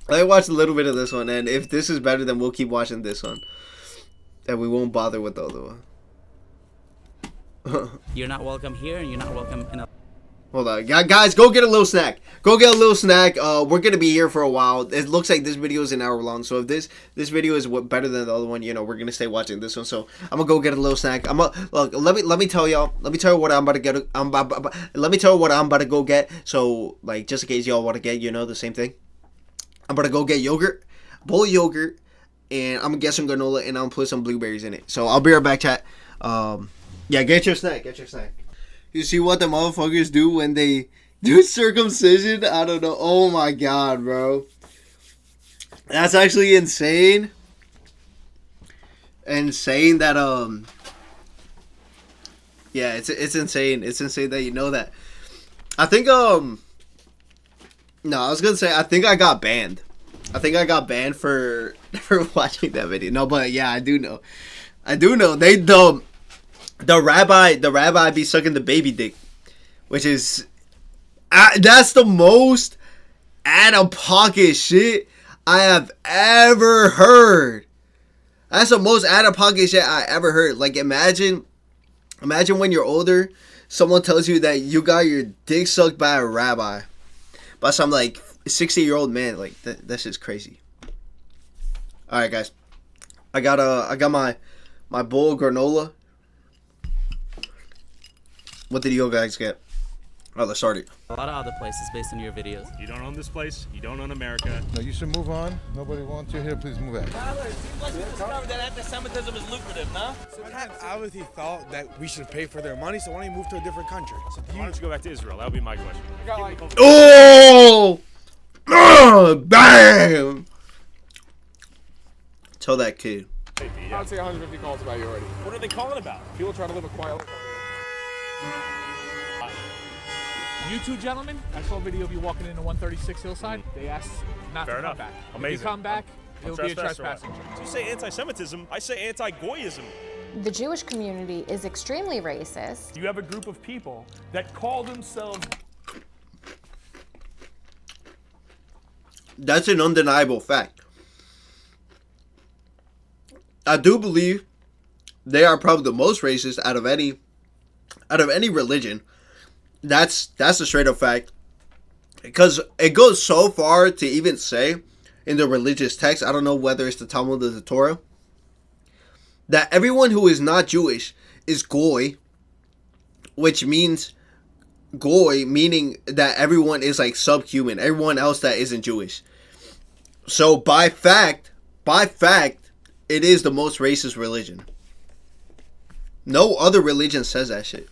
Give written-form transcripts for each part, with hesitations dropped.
I watched a little bit of this one, and if this is better, then we'll keep watching this one. And we won't bother with the other one. You're not welcome here, and you're not welcome in a... Hold on. Guys, go get a little snack. Go get a little snack. We're going to be here for a while. It looks like this video is an hour long. So if this video is better than the other one, you know, we're going to stay watching this one. So I'm going to go get a little snack. Look, let me tell y'all. Let me tell you what I'm about to get. Let me tell you what I'm about to go get. So, like, just in case y'all want to get, you know, the same thing. I'm about to go get yogurt, a bowl of yogurt, and I'm going to get some granola, and I'm going to put some blueberries in it. So I'll be right back, chat. Yeah, get your snack. Get your snack. You see what the motherfuckers do when they do circumcision? I don't know. Oh my god, bro. That's actually insane. Insane that, yeah, it's insane. It's insane that you know that. I think, no, I was gonna say, I think I got banned. I think I got banned for watching that video. No, but yeah, I do know. I do know. The rabbi be sucking the baby dick, which is, that's the most out of pocket shit I have ever heard. That's the most out of pocket shit I ever heard. Like, imagine when you're older, someone tells you that you got your dick sucked by a rabbi, by some like 60-year-old man. Like that's just crazy. All right, guys, I got my bowl of granola. What did you guys get? Oh, let's start it. A lot of other places based on your videos. You don't own this place. You don't own America. No, you should move on. Nobody wants you here. Please move out. Tyler, it seems like you discovered that anti-Semitism is lucrative, nah? So Pat obviously thought that we should pay for their money, so why don't you move to a different country? So Why don't you go back to Israel? That would be my question. Oh! Bam! Tell that kid. I would say 150 calls about you already. What are they calling about? People trying to live a quiet life. You two gentlemen, I saw a video of you walking into 136 Hillside. They asked not Fair to enough. come back. Amazing. If you come back, it'll be a trespassing charge. So you say anti-Semitism, I say anti-Goyism. The Jewish community is extremely racist. You have a group of people that call themselves... That's an undeniable fact. I do believe they are probably the most racist out of any religion. That's a straight up fact. Because it goes so far to even say in the religious text, I don't know whether it's the Talmud or the Torah, that everyone who is not Jewish is goy, which means goy meaning that everyone is like subhuman, everyone else that isn't Jewish. So by fact, it is the most racist religion. No other religion says that shit.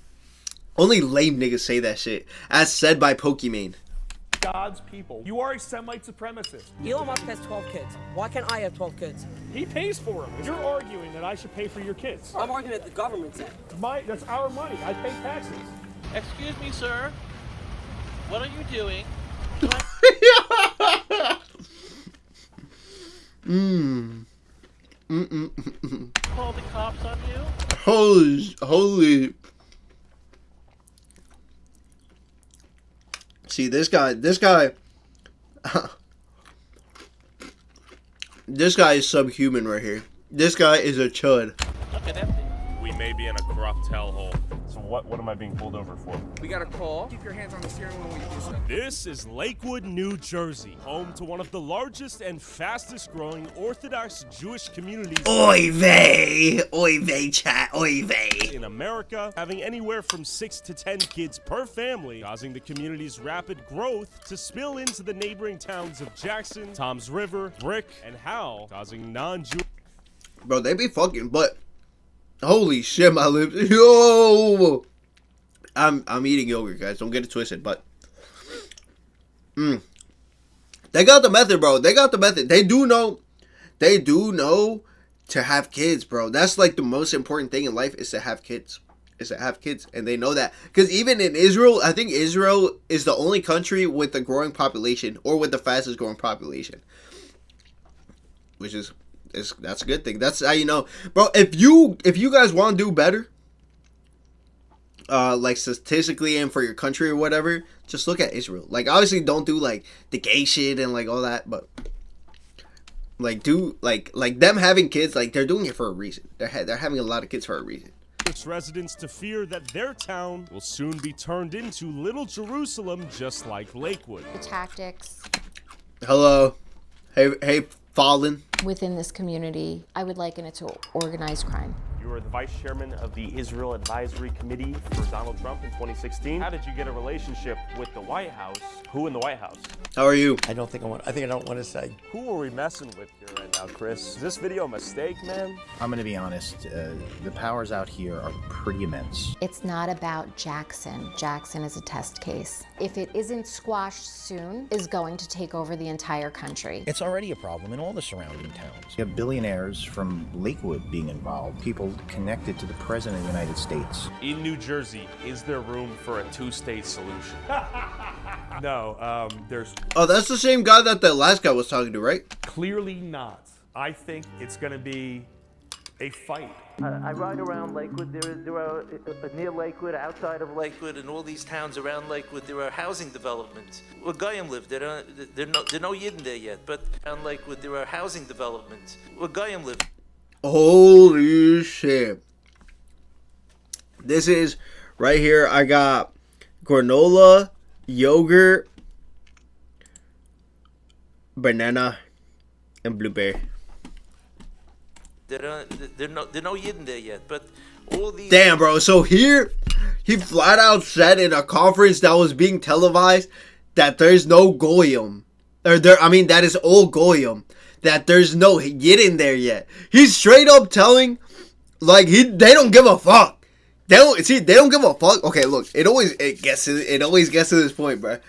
Only lame niggas say that shit, as said by Pokimane. God's people. You are a Semite supremacist. Elon Musk has 12 kids. Why can't I have 12 kids? He pays for them. You're arguing that I should pay for your kids. I'm arguing that the government said. That's our money. I pay taxes. Excuse me, sir. What are you doing? Call the cops on you? Holy. See, this guy is subhuman right here. This guy is a chud. Look at empty. We may be in a corrupt hellhole. So what am I being pulled over for? We got a call. Keep your hands on the steering wheel when you do so. This is Lakewood, New Jersey, home to one of the largest and fastest growing Orthodox Jewish communities Oy vey, chat, oy vey. in America, having anywhere from 6 to 10 kids per family, causing the community's rapid growth to spill into the neighboring towns of Jackson, Toms River, Brick, and Howell, causing non-Jewish... Bro, they be fucking, but holy shit, my lips. Yo! I'm eating yogurt, guys. Don't get it twisted, but they got the method, bro. They got the method. They do know to have kids, bro. That's like the most important thing in life is to have kids. And they know that. Because even in Israel, I think Israel is the only country with a growing population, or with the fastest growing population. Which is that's a good thing. That's how you know. Bro, if you guys want to do better, like statistically and for your country or whatever, just look at Israel. Like, obviously don't do like the gay shit and like all that, but like them having kids, like they're doing it for a reason. They're having a lot of kids for a reason. Its residents to fear that their town will soon be turned into Little Jerusalem, just like Lakewood. The tactics Hello, hey, Fallen. within this community, I would liken it to organized crime. You were the vice chairman of the Israel Advisory Committee for Donald Trump in 2016. How did you get a relationship with the White House? Who in the White House? How are you? I think I don't want to say. Who are we messing with here right now, Chris? Is this video a mistake, man? I'm going to be honest. The powers out here are pretty immense. It's not about Jackson. Jackson is a test case. If it isn't squashed soon, is going to take over the entire country. It's already a problem in all the surrounding towns. You have billionaires from Lakewood being involved, people connected to the President of the United States. In New Jersey, is there room for a two-state solution? No, there's Oh, that's the same guy that the last guy was talking to, right? clearly not. I think it's going to be a fight. I ride around Lakewood. There are near Lakewood, outside of Lakewood, and all these towns around Lakewood. There are housing developments. Where Goyim live, there are no Yidden there yet. But around Lakewood, there are housing developments. Where Goyim live. Holy shit! This is right here. I got granola, yogurt, banana, and blueberry. There are no Yidden there yet. But all these. Damn, bro. So here, he flat out said in a conference that was being televised that there's no goyim, that is all goyim. That there's no Yidden there yet. He's straight up telling, like they don't give a fuck. They don't give a fuck. Okay, look, it always gets to this point, bro.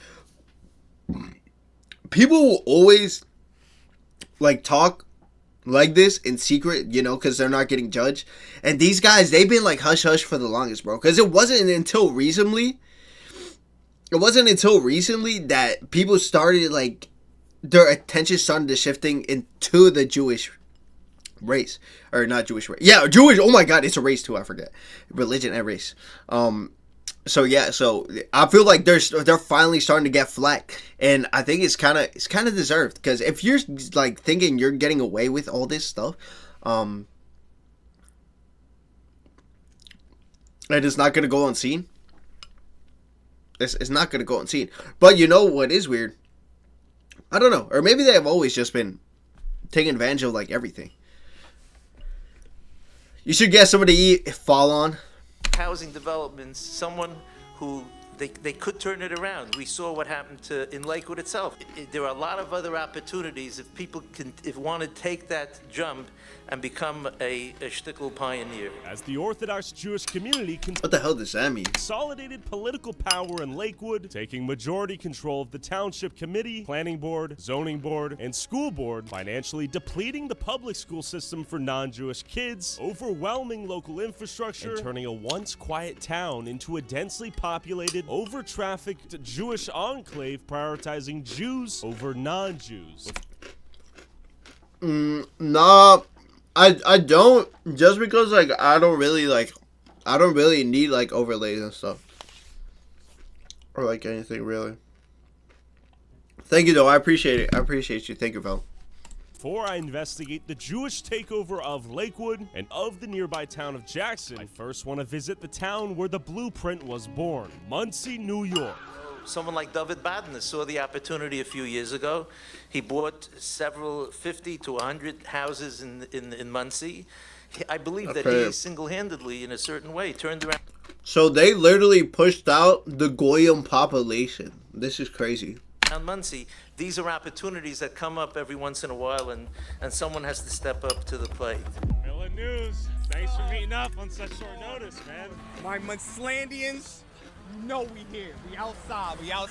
People will always like talk like this in secret, you know, because they're not getting judged. And these guys, they've been like hush hush for the longest, bro. Because it wasn't until recently that people started like their attention started to shifting into the Jewish race, or not Jewish race. Yeah, Jewish. Oh my God, it's a race too. I forget religion and race. So I feel like they're finally starting to get flack, and I think it's kind of deserved, because if you're like thinking you're getting away with all this stuff, and it's not gonna go unseen. It's not gonna go unseen. But you know what is weird? I don't know, or maybe they have always just been taking advantage of like everything. You should get somebody to fall on. Housing developments, someone who they could turn it around. We saw what happened in Lakewood itself. There are a lot of other opportunities if people want to take that jump and become a shtickle pioneer. As the Orthodox Jewish community what the hell does that mean? Consolidated political power in Lakewood, taking majority control of the township committee, planning board, zoning board, and school board, financially depleting the public school system for non-Jewish kids, overwhelming local infrastructure, and turning a once quiet town into a densely populated, over-trafficked Jewish enclave, prioritizing Jews over non-Jews. Nah, I don't, just because like I don't really need like overlays and stuff, or like anything really. Thank you though, I appreciate it. I appreciate you. Thank you, Val. Before I investigate the Jewish takeover of Lakewood and of the nearby town of Jackson, I first want to visit the town where the blueprint was born, Muncie, New York. Someone like David Badner saw the opportunity a few years ago. He bought several 50 to 100 houses in Muncie. I believe that he single-handedly, in a certain way, turned around. So they literally pushed out the Goyim population. This is crazy. Muncie, these are opportunities that come up every once in a while, and someone has to step up to the plate. Miller News, thanks for meeting up on such short notice, man. My Muncelandians, you know we here. We outside. Yeah.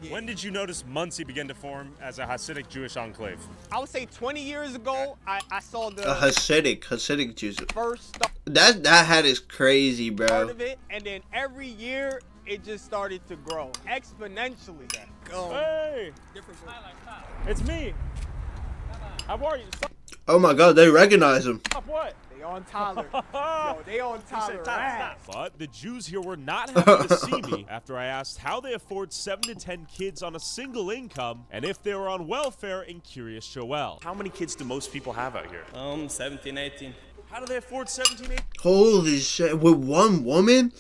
When did you notice Muncie begin to form as a Hasidic Jewish enclave? I would say 20 years ago, I saw the a Hasidic Jews. first That hat is crazy, bro. part of it, and then every year it just started to grow exponentially. Hey, it's me. How are you? Oh my God, they recognize him. What? They on Tyler. Yo, they on Tyler. But the Jews here were not happy to see me after I asked how they afford 7 to 10 kids on a single income and if they were on welfare in Curious Joel. How many kids do most people have out here? 17, 18. How do they afford 17, 18? Holy shit, with one woman?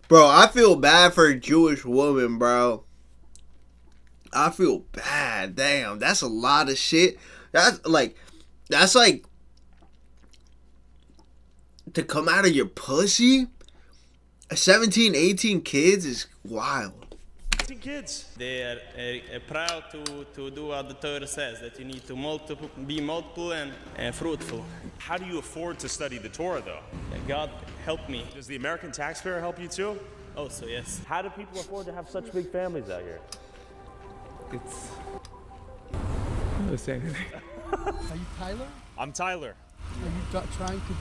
Bro, I feel bad for a Jewish woman, bro. I feel bad. Damn, that's a lot of shit. That's like to come out of your pussy. 17, 18 kids is wild. 18 kids. They are proud to do what the Torah says, that you need to be multiple and fruitful. How do you afford to study the Torah, though? God help me. Does the American taxpayer help you, too? Also, yes. How do people afford to have such big families out here? It's. I'm not saying anything. Are you Tyler? I'm Tyler. Are you trying to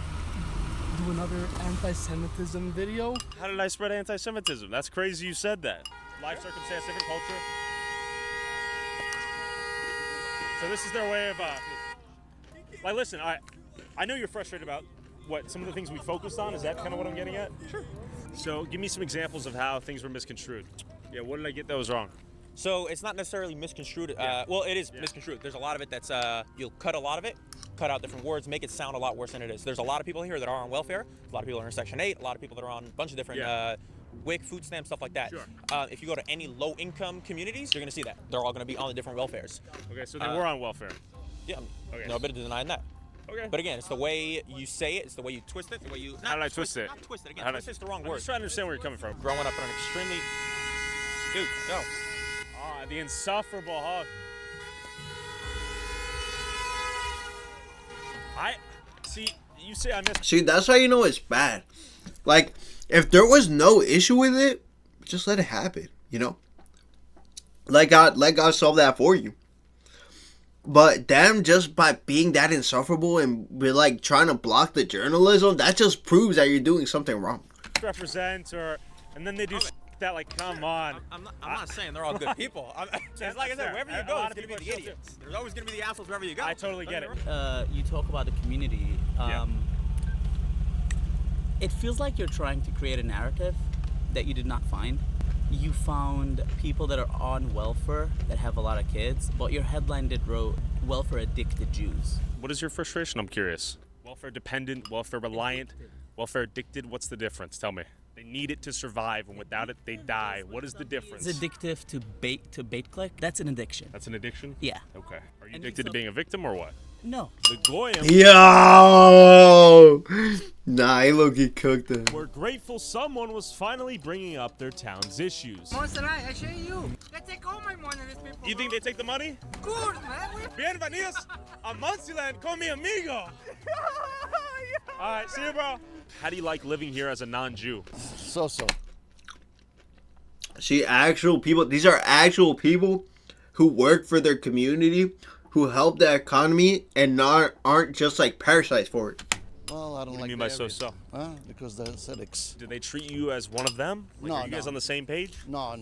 do another anti-Semitism video? How did I spread anti-Semitism? That's crazy you said that. Life circumstance, different culture. So this is their way of, like, listen, I know you're frustrated about what some of the things we focused on. Is that kind of what I'm getting at? Sure. So give me some examples of how things were misconstrued. Yeah, what did I get that was wrong? So it's not necessarily misconstrued. Well, it is misconstrued. There's a lot of it that's, you'll cut a lot of it, cut out different words, make it sound a lot worse than it is. There's a lot of people here that are on welfare. A lot of people are in Section 8. A lot of people that are on a bunch of different WIC, food stamps, stuff like that. Sure. If you go to any low-income communities, you're going to see that. They're all going to be on the different welfares. Okay, so they were on welfare. Yeah, okay. No bit of denying that. Okay. But again, it's the way you say it, it's the way you twist it, the way you... How did I twist it? Not twist it, again, How did twist is the wrong I'm word. just trying to understand where you're coming from. Growing up in an extremely... Dude, go. Ah, the insufferable hug. You say I missed. See, that's how you know it's bad. Like, if there was no issue with it, just let it happen, you know? Let God solve that for you. But them just by being that insufferable and be like trying to block the journalism, that just proves that you're doing something wrong. Represent and then they do that, like, come on. I'm not saying they're all good people. It's like I said, wherever you go, there's going to be the idiots. There's always going to be the assholes wherever you go. I totally get it. You talk about the community. It feels like you're trying to create a narrative that you did not find. You found people that are on welfare that have a lot of kids, but your headline did wrote welfare addicted Jews. What is your frustration? I'm curious. Welfare dependent, welfare reliant, welfare addicted. What's the difference? Tell me. They need it to survive, and without it, they die. What is the difference? It's addictive to bait click. That's an addiction. That's an addiction? Yeah. Okay. Are you addicted to being a victim or what? No. The Goyim. Yo! Nah, he low-key cooked him. We're grateful someone was finally bringing up their town's issues. I show you. They take all my money, these people. You think they take the money? Of course, man. Bienvenidos a Monsiland con mi amigo. All right, see you, bro. How do you like living here as a non-Jew? So. See, actual people, these are actual people who work for their community, who help the economy, and aren't just like parasites for it. Well, I don't What like do you mean the by area. so-so? Because they're aesthetics. Do they treat you as one of them? Like, No, are you guys no. on the same page? No.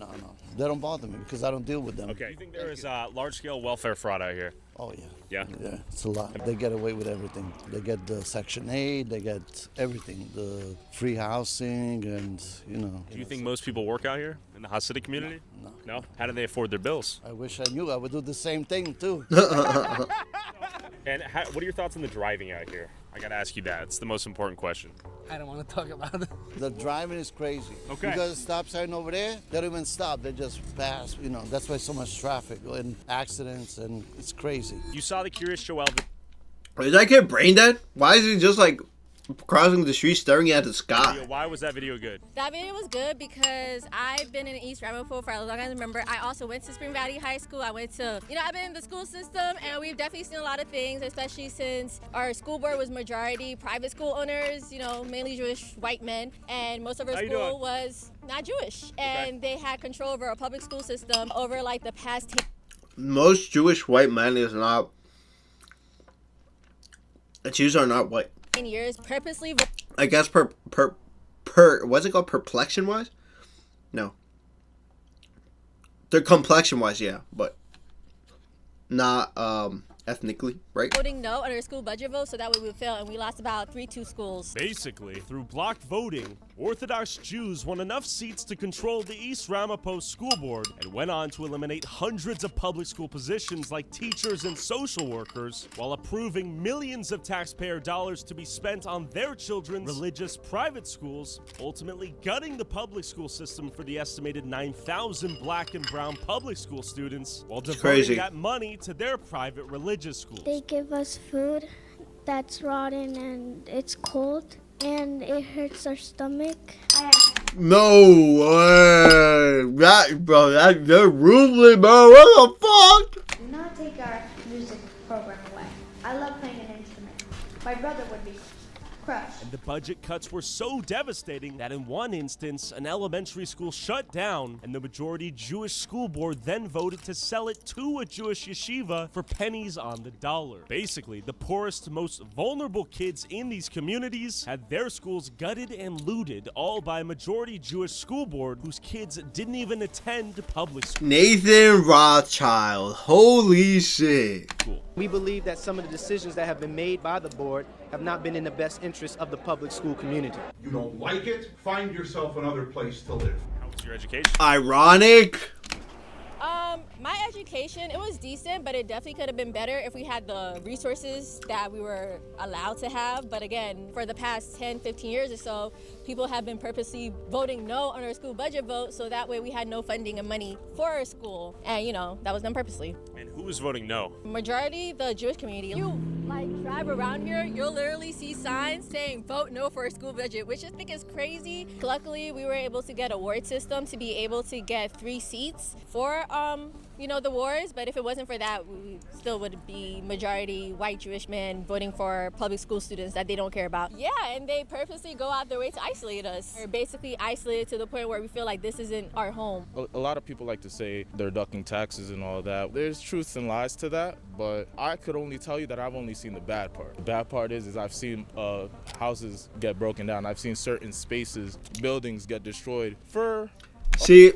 They don't bother me because I don't deal with them. Okay. Do you think there is large-scale welfare fraud out here? Oh, yeah. Yeah? Yeah, it's a lot. They get away with everything. They get the Section 8, they get everything, the free housing, and, you know. Do you think most people work out here in the Hasidic community? No. No? How do they afford their bills? I wish I knew. I would do the same thing, too. And what are your thoughts on the driving out here? I gotta ask you that. It's the most important question. I don't want to talk about it. The driving is crazy. Okay. You got a stop sign over there, they don't even stop. They just pass, you know. That's why so much traffic and accidents, and it's crazy. You saw the Curious Joel. Is that kid brain dead? Why is he just like crossing the street staring at the sky? Why was that video good? That video was good because I've been in East Ramapo for as long as I remember. I also went to Spring Valley High School. I've been in the school system, and we've definitely seen a lot of things, especially since our school board was majority private school owners, mainly Jewish white men, and most of our school was not Jewish. And they had control over our public school system over like the past 10 Most Jewish white men is not. Jews are not white. years purposely. I guess what's it called? Perplexion wise? No. Their complexion wise, yeah, but not ethnically, right? Voting no on our school budget vote, so that way we would fail, and we lost about 3-2 schools. Basically, through blocked voting, Orthodox Jews won enough seats to control the East Ramapo School Board and went on to eliminate hundreds of public school positions like teachers and social workers, while approving millions of taxpayer dollars to be spent on their children's religious private schools, ultimately gutting the public school system for the estimated 9,000 black and brown public school students, while devoting that money to their private religious schools. They give us food that's rotten and it's cold and it hurts our stomach. No way. They're ruthless, bro. What the fuck? Do not take our music program away. I love playing an instrument. My brother would be crushed. And the budget cuts were so devastating that in one instance, an elementary school shut down, and the majority Jewish school board then voted to sell it to a Jewish yeshiva for pennies on the dollar. Basically, the poorest, most vulnerable kids in these communities had their schools gutted and looted, all by a majority Jewish school board whose kids didn't even attend public school. Nathan Rothschild. Holy shit. We believe that some of the decisions that have been made by the board have not been in the best interest of the public school community. You don't like it? Find yourself another place to live. How was your education? Ironic. My education, it was decent, but it definitely could have been better if we had the resources that we were allowed to have. But again, for the past 10, 15 years or so, people have been purposely voting no on our school budget vote, so that way we had no funding and money for our school. And, you know, that was done purposely. And who was voting no? Majority, the Jewish community. You, drive around here, you'll literally see signs saying vote no for our school budget, which I think is crazy. Luckily, we were able to get a ward system to be able to get 3 seats for, the wars, but if it wasn't for that, we still would be majority white Jewish men voting for public school students that they don't care about. Yeah, and they purposely go out their way to isolate us. We're basically isolated to the point where we feel like this isn't our home. A lot of people like to say they're ducking taxes and all that. There's truths and lies to that, but I could only tell you that I've only seen the bad part. The bad part is I've seen houses get broken down. I've seen certain spaces, buildings get destroyed for... See...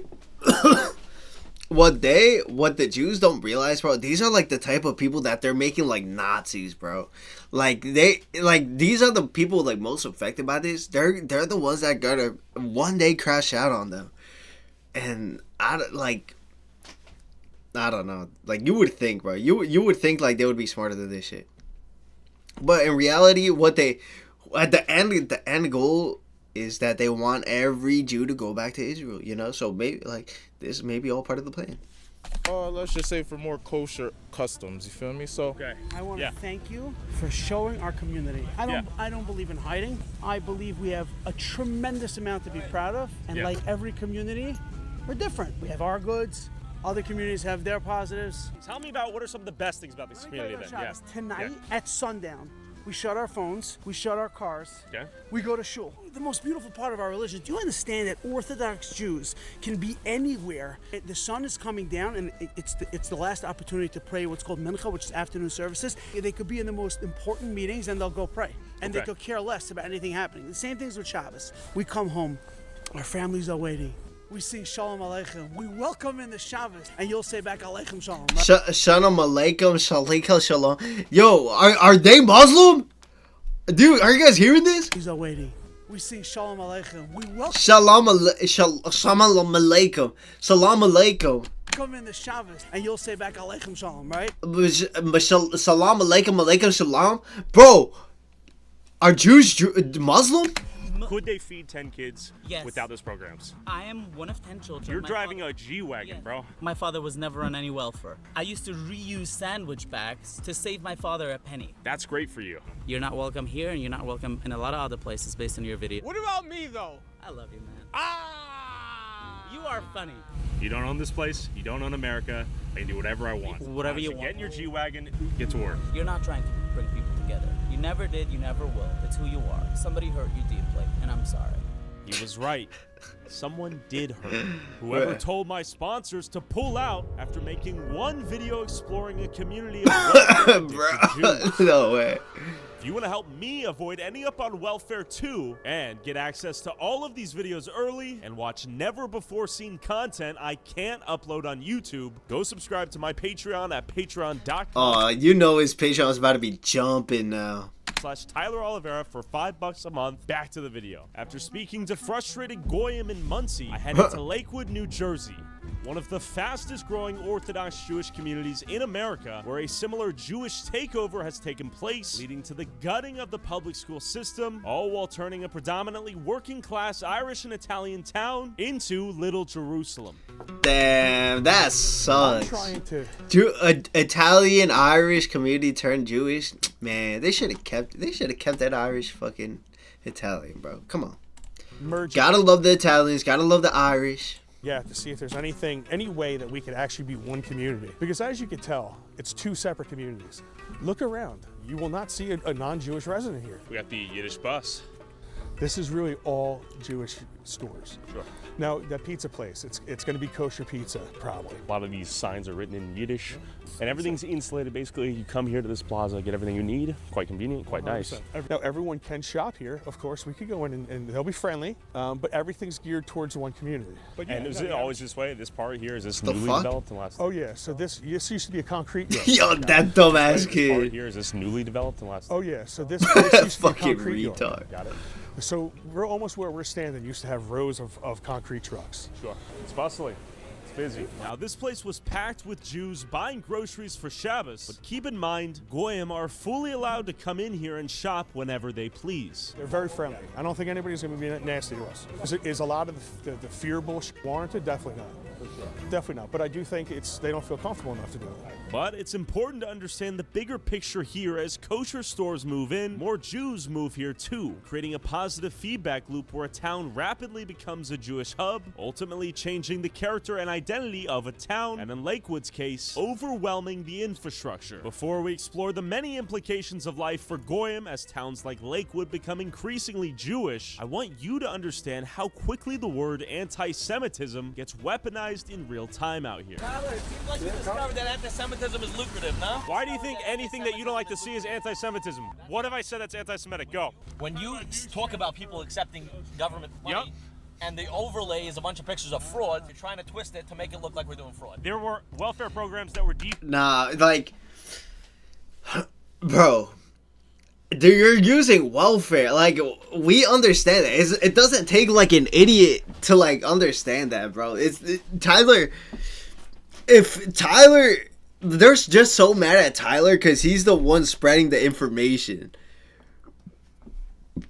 What the Jews don't realize, bro, these are like the type of people that they're making like Nazis, bro. These are the people like most affected by this. They're the ones that gonna one day crash out on them. And I don't know. Like, you would think, bro. You would think like they would be smarter than this shit. But in reality, what they the end goal is that they want every Jew to go back to Israel, you know? So maybe this may be all part of the plan. Let's just say for more kosher customs, you feel me? So I want to thank you for showing our community. I don't believe in hiding. I believe we have a tremendous amount to be proud of, and like every community, we're different. We have our goods. Other communities have their positives. Tell me about what are some of the best things about this community then. Tonight at sundown, we shut our phones, we shut our cars, we go to shul. The most beautiful part of our religion, do you understand that Orthodox Jews can be anywhere? The sun is coming down and it's the last opportunity to pray what's called mincha, which is afternoon services. They could be in the most important meetings and they'll go pray. And they could care less about anything happening. The same things with Shabbos. We come home, our families are waiting. We sing Shalom Aleichem. We welcome in the Shabbos, and you'll say back Aleichem Shalom. Shalom Aleichem, Shalika Shalom. Yo, are they Muslim? Dude, are you guys hearing this? He's waiting. We sing Shalom Aleichem. We welcome. Shalom Aleichem. Salam Aleichem. Come in the Shabbos, and you'll say back Aleichem Shalom, right? Salam Aleichem, Aleichem Shalom. Bro, are Jews Muslim? Could they feed 10 kids Yes. without those programs? I am one of 10 children. You're My driving a G-Wagon, bro. My father was never on any welfare. I used to reuse sandwich bags to save my father a penny. That's great for you. You're not welcome here, and you're not welcome in a lot of other places based on your video. What about me, though? I love you, man. You are funny. You don't own this place. You don't own America. I can do whatever I want. Whatever you want. Get in your G-Wagon, get to work. You're not trying to bring people together. You never did, you never will. It's who you are. Somebody hurt you deeply, and I'm sorry. He was right. Someone did hurt. Whoever told my sponsors to pull out after making one video exploring a community of Jews. No way. If you want to help me avoid ending up on welfare too, and get access to all of these videos early, and watch never before seen content I can't upload on YouTube, go subscribe to my Patreon at patreon.com. Oh, you know his Patreon is about to be jumping now. /Tyler Oliveira for $5 a month. Back to the video. After speaking to frustrated Goyim in Muncie, I headed to Lakewood, New Jersey, one of the fastest growing Orthodox Jewish communities in America, where a similar Jewish takeover has taken place, leading to the gutting of the public school system, all while turning a predominantly working class Irish and Italian town into Little Jerusalem. Damn, that sucks. Italian Irish community turned Jewish. Man, they should have kept that Irish fucking Italian, bro. Come on. Gotta love the Italians, gotta love the Irish. Yeah, to see if there's any way that we could actually be one community. Because as you can tell, it's two separate communities. Look around. You will not see a non-Jewish resident here. We got the Yiddish bus. This is really all Jewish stores. Sure. Now, that pizza place, it's going to be kosher pizza, probably. A lot of these signs are written in Yiddish, and everything's insulated. Basically, you come here to this plaza, get everything you need. Quite convenient, quite nice. Now, everyone can shop here. Of course, we could go in and they'll be friendly, but everything's geared towards one community. But and is it always this way? This part here, is this newly developed in the last? Oh, yeah. So this used to be a concrete yard. Yo, that dumbass This kid. part here, is this newly developed in the last? Oh, yeah. So this used to be a Fucking concrete yard. retard. Got it. So we're almost where we're standing. Used to have rows of concrete trucks. Sure. It's bustling. It's busy. Now, this place was packed with Jews buying groceries for Shabbos, but keep in mind, Goyim are fully allowed to come in here and shop whenever they please. They're very friendly. I don't think anybody's going to be nasty to us. Is a lot of the fear bullshit warranted? Definitely not. Definitely not. But I do think they don't feel comfortable enough to do it. But it's important to understand the bigger picture here. As kosher stores move in, more Jews move here too, creating a positive feedback loop where a town rapidly becomes a Jewish hub, ultimately changing the character and identity of a town, and in Lakewood's case, overwhelming the infrastructure. Before we explore the many implications of life for Goyim as towns like Lakewood become increasingly Jewish, I want you to understand how quickly the word anti-Semitism gets weaponized in real time out here. Tyler, it seems like you discovered that anti-Semitism is lucrative, no? Why do you think anything that you don't like to see is anti-Semitism? What have I said that's anti-Semitic? Go. When you talk about people accepting government money, and the overlay is a bunch of pictures of fraud, you're trying to twist it to make it look like we're doing fraud. There were welfare programs that were deep. Nah, like, bro, you're using welfare. Like, we understand that. It doesn't take like an idiot to like understand that, bro. Tyler, they're just so mad at Tyler because he's the one spreading the information.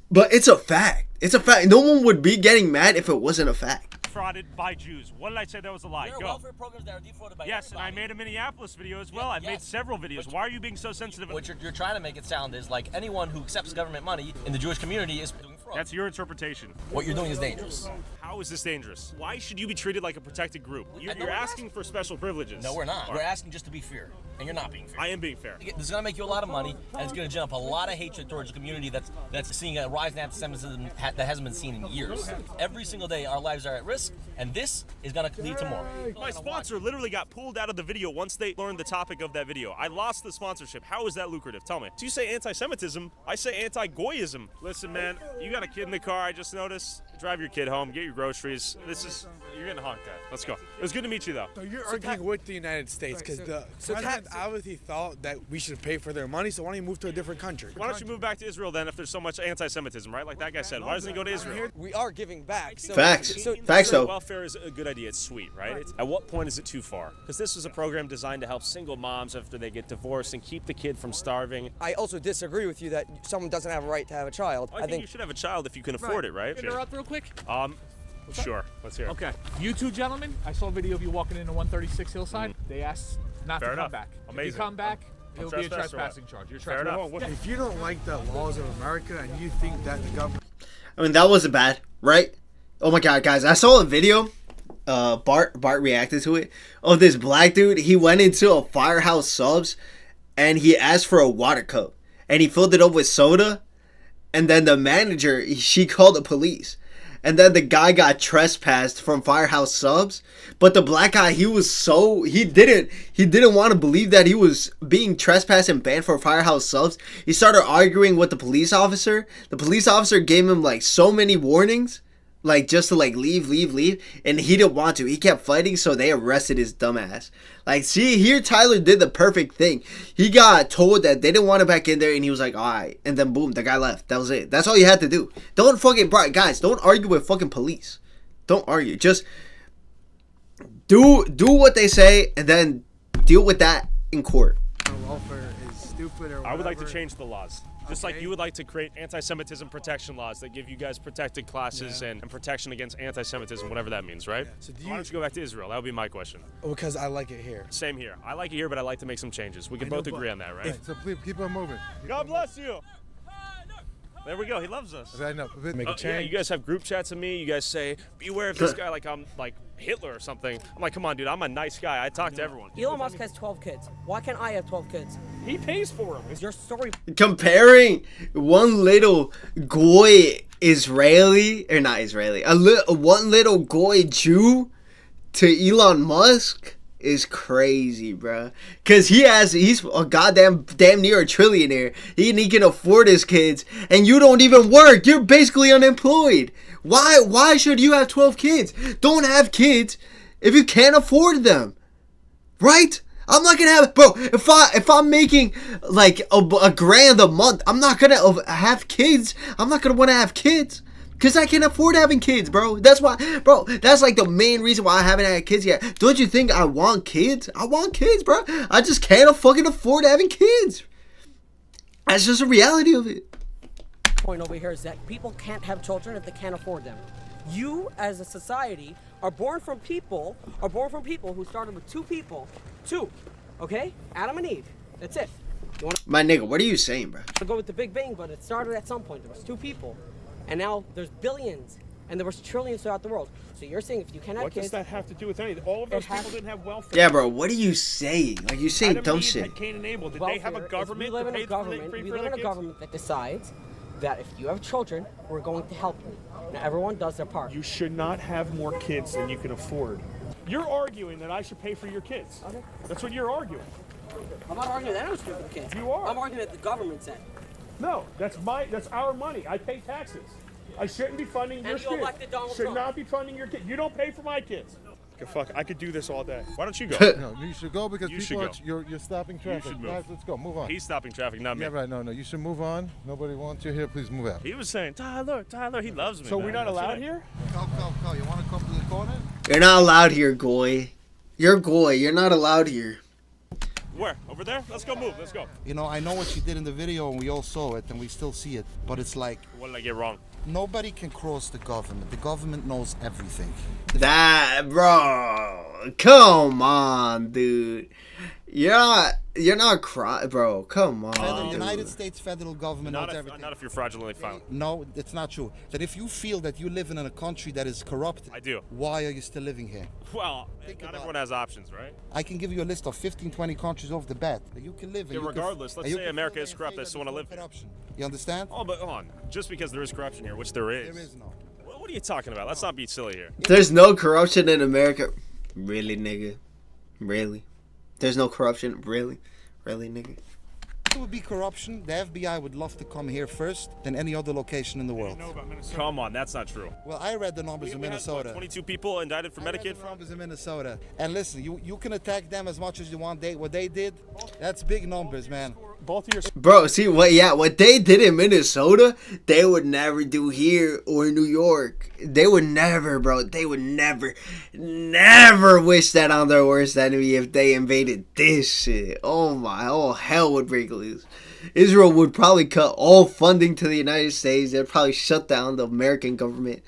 But it's a fact. It's a fact. No one would be getting mad if it wasn't a fact. Defrauded by Jews. What did I say that was a lie? There are Go. welfare programs that are defrauded by Yes, and I made a Minneapolis video as well. I've made several videos. Why are you being so sensitive? What you're trying to make it sound is like anyone who accepts government money in the Jewish community is doing fraud. That's your interpretation. What you're doing is dangerous. How is this dangerous? Why should you be treated like a protected group? You're asking for special privileges. No, we're not. We're asking just to be fair, and you're not being fair. I am being fair. This is going to make you a lot of money, and it's going to gin up a lot of hatred towards a community that's seeing a rise in anti-Semitism that hasn't been seen in years. Every single day, our lives are at risk, and this is going to lead to more. My sponsor literally got pulled out of the video once they learned the topic of that video. I lost the sponsorship. How is that lucrative? Tell me. So you say anti-Semitism, I say anti-Goyism. Listen, man, you got a kid in the car, I just noticed. Drive your kid home, get your groceries. You're getting honked at. Let's go. It was good to meet you, though. So you're arguing with the United States because the president obviously thought that we should pay for their money, so why don't you move to a different country? Why don't you move back to Israel then if there's so much anti-Semitism, right? Like that guy said. Why doesn't he go to Israel? We are giving back. So Facts. Facts, though. Welfare is a good idea. It's sweet, right? At what point is it too far? Because this is a program designed to help single moms after they get divorced and keep the kid from starving. I also disagree with you that someone doesn't have a right to have a child. I think you should have a child if you can afford it, right? Interrupt real quick. Sure. Let's hear it. Okay. You two gentlemen, I saw a video of you walking into 136 Hillside. They asked not Fair to enough. come back. Amazing. If you come back, I'm it'll be a trespassed or what? trespassing charge. You're Fair trespassing. enough. If you don't like the laws of America and you think that the government... I mean, that wasn't bad, right? Oh my god, guys, I saw a video. Bart reacted to it. Of this black dude, he went into a Firehouse Subs and he asked for a water cup and he filled it up with soda. And then the manager, she called the police. and then the guy got trespassed from Firehouse Subs. But the black guy, he didn't want to believe that he was being trespassed and banned for Firehouse Subs. He started arguing with the police officer. The police officer gave him like so many warnings, like just to like leave, and he didn't want to. He kept fighting, so they arrested his dumbass. Like, see, here Tyler did the perfect thing. He got told that they didn't want him back in there, and he was like, all right, and then boom, the guy left. That was it. That's all you had to do. Don't fucking, guys, don't argue with fucking police. Don't argue. Just do what they say, and then deal with that in court. Welfare is stupid or whatever. I would like to change the laws. Just like you would like to create anti-Semitism protection laws that give you guys protected classes and protection against anti-Semitism, whatever that means, right? Yeah. So why don't you go back to Israel? That would be my question. Because I like it here. Same here. I like it here, but I like to make some changes. We can both agree on that, right? So please keep on moving. God bless you. There we go. He loves us. I know. Make a change. Yeah, you guys have group chats of me. You guys say, beware of this guy like I'm like Hitler or something. I'm like, come on, dude. I'm a nice guy. I talk to everyone. Elon Musk has 12 kids. Why can't I have 12 kids? He pays for them. Is your story Comparing one little goy Israeli, or not Israeli, one little goy Jew to Elon Musk is crazy, bro. Cause he's a damn near a trillionaire. He can afford his kids, and you don't even work. You're basically unemployed. Why should you have 12 kids? Don't have kids if you can't afford them, right? I'm not gonna have, bro. If I'm making like a grand a month, I'm not gonna have kids. I'm not gonna want to have kids. Because I can't afford having kids, bro. That's why, bro. That's like the main reason why I haven't had kids yet. Don't you think I want kids? I want kids, bro. I just can't fucking afford having kids. That's just a reality of it. point over here is that people can't have children if they can't afford them. You, as a society, are born from people who started with two people. Okay? Adam and Eve. That's it. My nigga, what are you saying, bro? To go with the Big Bang, but it started at some point. There was two people. And now there's billions, and there was trillions throughout the world. So you're saying if you cannot have kids... What does that have to do with anything? All of those people didn't have welfare. Yeah, bro, what are you saying? Like, you're saying Adam dumb and Eve shit. had Cain and Abel. Did welfare they have a government we live that in a paid government, for we their live in a kids? government that decides that if you have children, we're going to help you. Now, everyone does their part. You should not have more kids than you can afford. You're arguing that I should pay for your kids. Okay. That's what you're arguing. I'm not arguing that I was stupid kids. You are. I'm arguing that the government said. No, that's our money. I pay taxes. I shouldn't be funding your And you kids. elected Donald Should Trump. not be funding your kids. You don't pay for my kids. Fuck, I could do this all day. Why don't you go? No, you should go because people you're stopping traffic. should move. Guys, let's go. Move on. He's stopping traffic, not me. Yeah, right. No, you should move on. Nobody wants you here. Please move out. He was saying, Tyler, he loves me. So man. we're not That's allowed right. here? Call. You want to come to the corner? You're not allowed here, Goy. You're Goy. You're not allowed here. Where? Over there? Let's go move. Let's go. You know, I know what you did in the video, and we all saw it, and we still see it. But it's like... What did I get wrong? Nobody can cross the government. The government knows everything. That, bro. Come on, dude. You're not crying, bro. Come on. The United States federal government knows everything. Not if you're fraudulently filed. No, it's not true. That if you feel that you live in a country that is corrupt, I do. Why are you still living here? Well, not everyone has options, right? I can give you a list of 15, 20 countries off the bat that you can live in. Yeah, regardless, let's say America is corrupt, I still want to live here. You understand? Oh, but hold on. Just because there is corruption here, which there is. There is no. What are you talking about? Let's not be silly here. There's no corruption in America. Really, nigga? Really? There's no corruption? Really? Really, nigga? If it would be corruption, the FBI would love to come here first than any other location in the world. Come on, that's not true. Well, I read the numbers in Minnesota. Had, 22 people indicted for Medicaid fraud? Numbers in Minnesota. And listen, you can attack them as much as you want. What they did, that's big numbers, man. Both of your... Bro, see, what they did in Minnesota, they would never do here or in New York. They would never, bro. They would never wish that on their worst enemy if they invaded this shit. Oh my, all hell would break loose. Israel would probably cut all funding to the United States. They'd probably shut down the American government.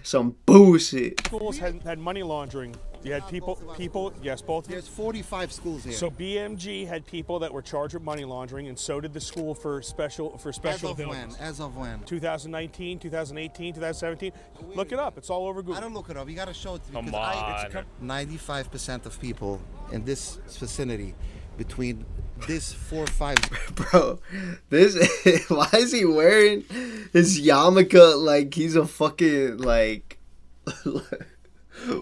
Some bullshit. Schools had money laundering. You had people, yes, both. There's 45 schools here. So BMG had people that were charged with money laundering, and so did the school for special abilities. As of when? 2019, 2018, 2017. Look it up. It's all over Google. I don't look it up. You got to show it to me. Come on. 95% of people in this vicinity between this 4 or 5. Bro, this why is he wearing his yarmulke like he's a fucking like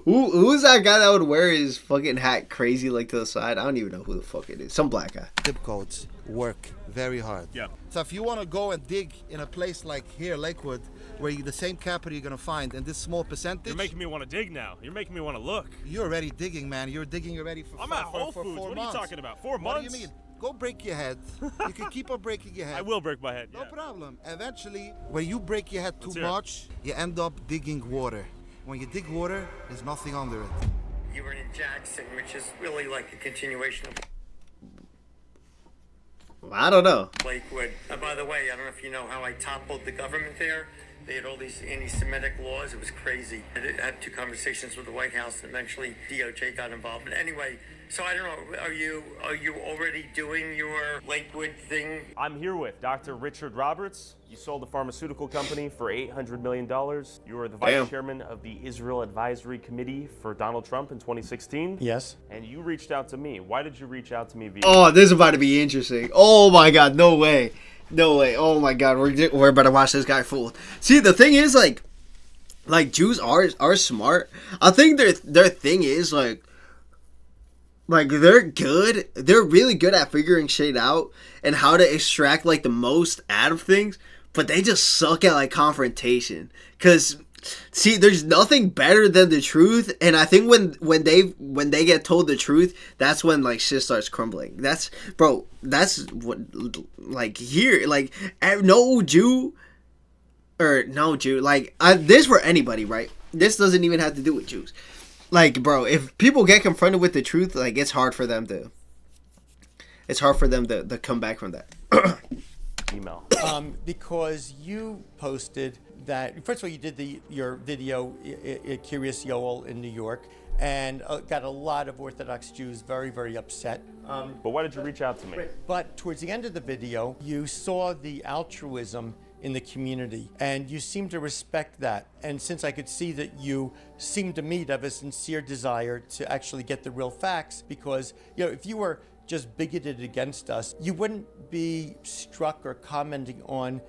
who's that guy that would wear his fucking hat crazy like to the side? I don't even know who the fuck it is. Some black guy. Zip codes work very hard. Yeah. So if you want to go and dig in a place like here, Lakewood, where the same capital you're gonna find, and this small percentage. You're making me want to dig now. You're making me want to look. You're already digging, man. You're digging already for. I'm at Whole for Foods. 4 What months. are you talking about? 4 months? What do you mean? Go break your head. You can keep on breaking your head. I will break my head. No problem. Eventually, when you break your head too Let's hear it. much, you end up digging water. When you dig water, there's nothing under it. You were in Jackson, which is really like a continuation of I don't know. Lakewood. By the way, I don't know if you know how I toppled the government there. They had all these anti-Semitic laws. It was crazy. I had 2 conversations with the White House. And eventually, DOJ got involved. But anyway, so I don't know. Are you already doing your Lakewood thing? I'm here with Dr. Richard Roberts. You sold the pharmaceutical company for $800 million. You were the vice chairman of the Israel Advisory Committee for Donald Trump in 2016. Yes. And you reached out to me. Why did you reach out to me via? Oh, this is about to be interesting. Oh my god, no way. No way. Oh my god, we're about to watch this guy fooled. See, the thing is like Jews are smart. I think their thing is like they're good. They're really good at figuring shit out and how to extract like the most out of things, but they just suck at like confrontation. Cause see, there's nothing better than the truth, and I think when they get told the truth, that's when like shit starts crumbling. That's what like here, like no Jew like this for anybody, right? This doesn't even have to do with Jews. Like, bro, if people get confronted with the truth, like it's hard for them to come back from that. Email. Because you posted that, first of all, you did your video, Curious Yoel in New York, and got a lot of Orthodox Jews very, very upset. But why did you reach out to me? But towards the end of the video, you saw the altruism in the community, and you seem to respect that. And since I could see that you seem to me to have a sincere desire to actually get the real facts, because if you were just bigoted against us, you wouldn't be struck or commenting on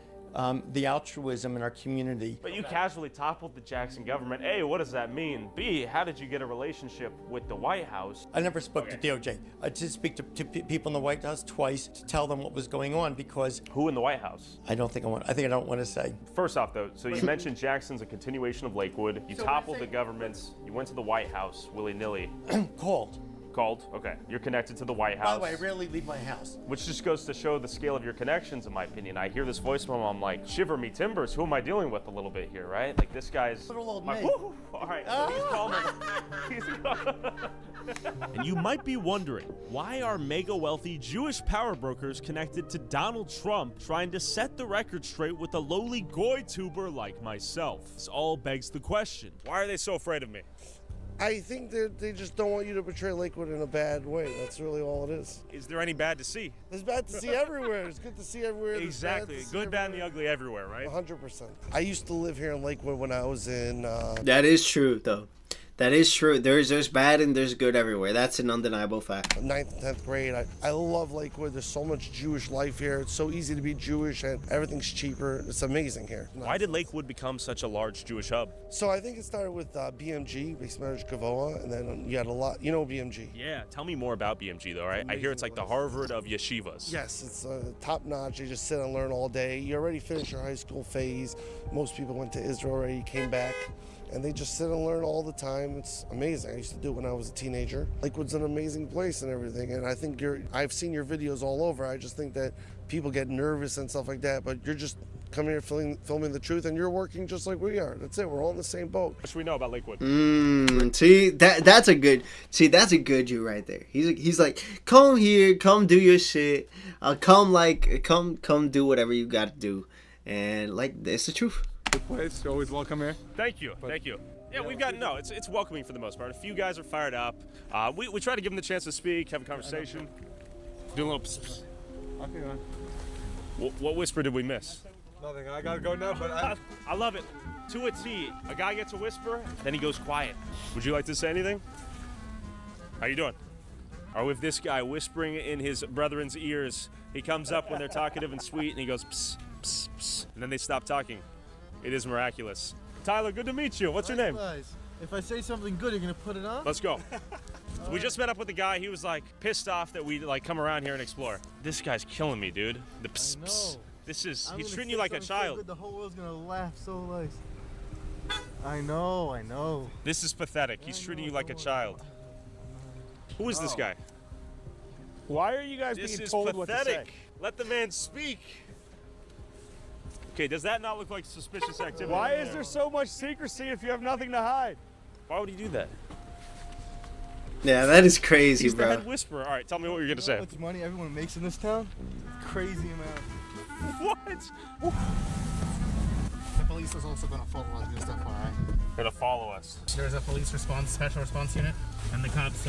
the altruism in our community. But you casually toppled the Jackson government. A, what does that mean? B, how did you get a relationship with the White House? I never spoke to DOJ. I did speak to people in the White House twice to tell them what was going on, because... Who in the White House? I don't think I don't want to say. First off, though, so you mentioned Jackson's a continuation of Lakewood. You toppled the governments. You went to the White House willy-nilly. Called. Okay, you're connected to the White House. By the way, I rarely leave my house. Which just goes to show the scale of your connections, in my opinion. I hear this voicemail, I'm like, shiver me timbers, who am I dealing with a little bit here, right? Like, this guy's... Little old my, me. All right, so he's calling. And you might be wondering, why are mega wealthy Jewish power brokers connected to Donald Trump trying to set the record straight with a lowly goy tuber like myself? This all begs the question, why are they so afraid of me? I think they just don't want you to portray Lakewood in a bad way. That's really all it is. Is there any bad to see? There's bad to see everywhere. It's good to see everywhere. Exactly. Good, bad, and the ugly everywhere, right? 100%. I used to live here in Lakewood when I was in... That is true, though. That is true. There's bad and there's good everywhere. That's an undeniable fact. 9th and 10th grade. I love Lakewood. There's so much Jewish life here. It's so easy to be Jewish and everything's cheaper. It's amazing here. Why did Lakewood become such a large Jewish hub? So I think it started with BMG, Base Marriage Gavoa, and then you had a lot, BMG. Yeah, tell me more about BMG though, right? I hear it's like the Harvard of yeshivas. Yes, it's top notch. You just sit and learn all day. You already finished your high school phase. Most people went to Israel already, came back. And they just sit and learn all the time. It's amazing. I used to do it when I was a teenager. Lakewood's an amazing place and everything. And I think I've seen your videos all over. I just think that people get nervous and stuff like that. But you're just coming here filming the truth, and you're working just like we are. That's it. We're all in the same boat. What should we know about Lakewood? See, that's a good Jew right there. He's like, come here, come do your shit. Come do whatever you got to do. And like, it's the truth. Good place. You're always welcome here. Thank you. Yeah, we've got it's welcoming for the most part. A few guys are fired up. We try to give them the chance to speak, have a conversation. Do a little. Psst. Okay, man. What whisper did we miss? Nothing. I gotta go now, but I love it. To a T. A guy gets a whisper, then he goes quiet. Would you like to say anything? How you doing? or with this guy whispering in his brethren's ears. He comes up when they're talkative and sweet, and he goes, psst, psst, psst, and then they stop talking. It is miraculous. Tyler, good to meet you. What's your name? If I say something good, you're gonna put it on? Let's go. So we just met up with the guy. He was like pissed off that we like come around here and explore. This guy's killing me, dude. The psst, psst. He's treating you like a child. So the whole world's gonna laugh so nice. I know. This is pathetic. He's treating you like a child. Who is this guy? Why are you guys This being is told what to say? pathetic. Let the man speak. Okay, does that not look like suspicious activity? Why is there so much secrecy if you have nothing to hide? Why would he do that? Yeah, that is crazy, He's the bro. head whisperer. All right, tell me what you're gonna say. How much money everyone makes in this town? Crazy amount. What? The police is also gonna follow us, just FYI. Gonna follow us. There's a police response, special response unit, and the cops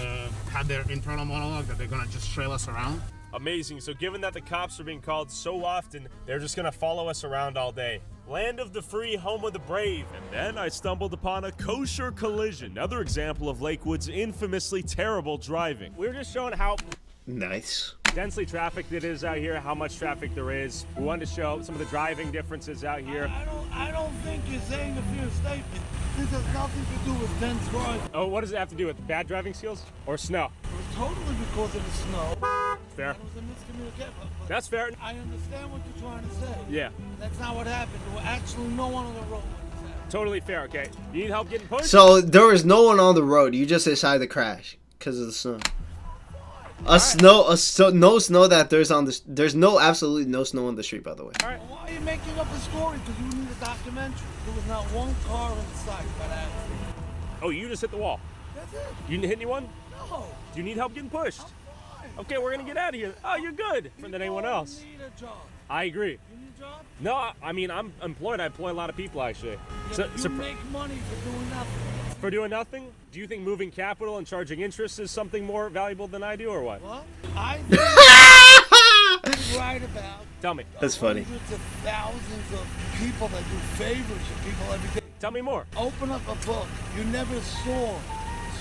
had their internal monologue that they're gonna just trail us around. Amazing. So given that the cops are being called so often, they're just gonna follow us around all day. Land of the free, home of the brave. And then I stumbled upon a kosher collision. Another example of Lakewood's infamously terrible driving. We were just showing how Nice. densely trafficked it is out here, how much traffic there is. We wanted to show some of the driving differences out here. I don't think you're saying a fair statement. This has nothing to do with dense driving. Oh, what does it have to do with bad driving skills or snow? Totally because of the snow. Fair. It was a miscommunication. But That's fair. I understand what you're trying to say. Yeah. That's not what happened. There were actually no one on the road. Totally fair, okay. You need help getting pushed? So there was no one on the road. You just decided to crash because of the snow. No snow that there's absolutely no snow on the street, by the way. All right. Why are you making up a story? Because you need a documentary. There was not one car in sight by that accident. Oh, you just hit the wall. That's it. You didn't hit anyone? No. Do you need help getting pushed? Okay, we're gonna get out of here. Oh, you're good. Different than anyone else. You need a job. I agree. You need a job? No, I mean, I'm employed. I employ a lot of people, actually. You make money for doing nothing. For doing nothing? Do you think moving capital and charging interest is something more valuable than I do, or what? What? I think you're right about. Tell me. That's funny. Hundreds of thousands of people that do favors for people every day. Tell me more. Open up a book. You never saw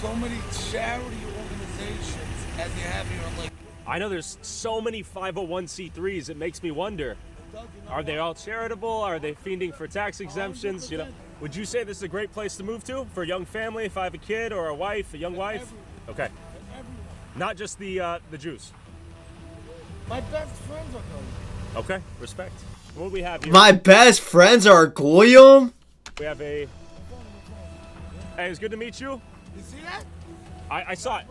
so many charity organizations as you have here in Lake. I know there's so many 501c3s. It makes me wonder. Are they all charitable? Are they fiending for tax exemptions? You know, would you say this is a great place to move to for a young family? If I have a kid or a wife, a young wife? Okay. Not just the Jews. My best friends are going. Okay, respect. What do we have here? My best friends are Goyim. We have a. Hey, it's good to meet you. You see that? I saw it.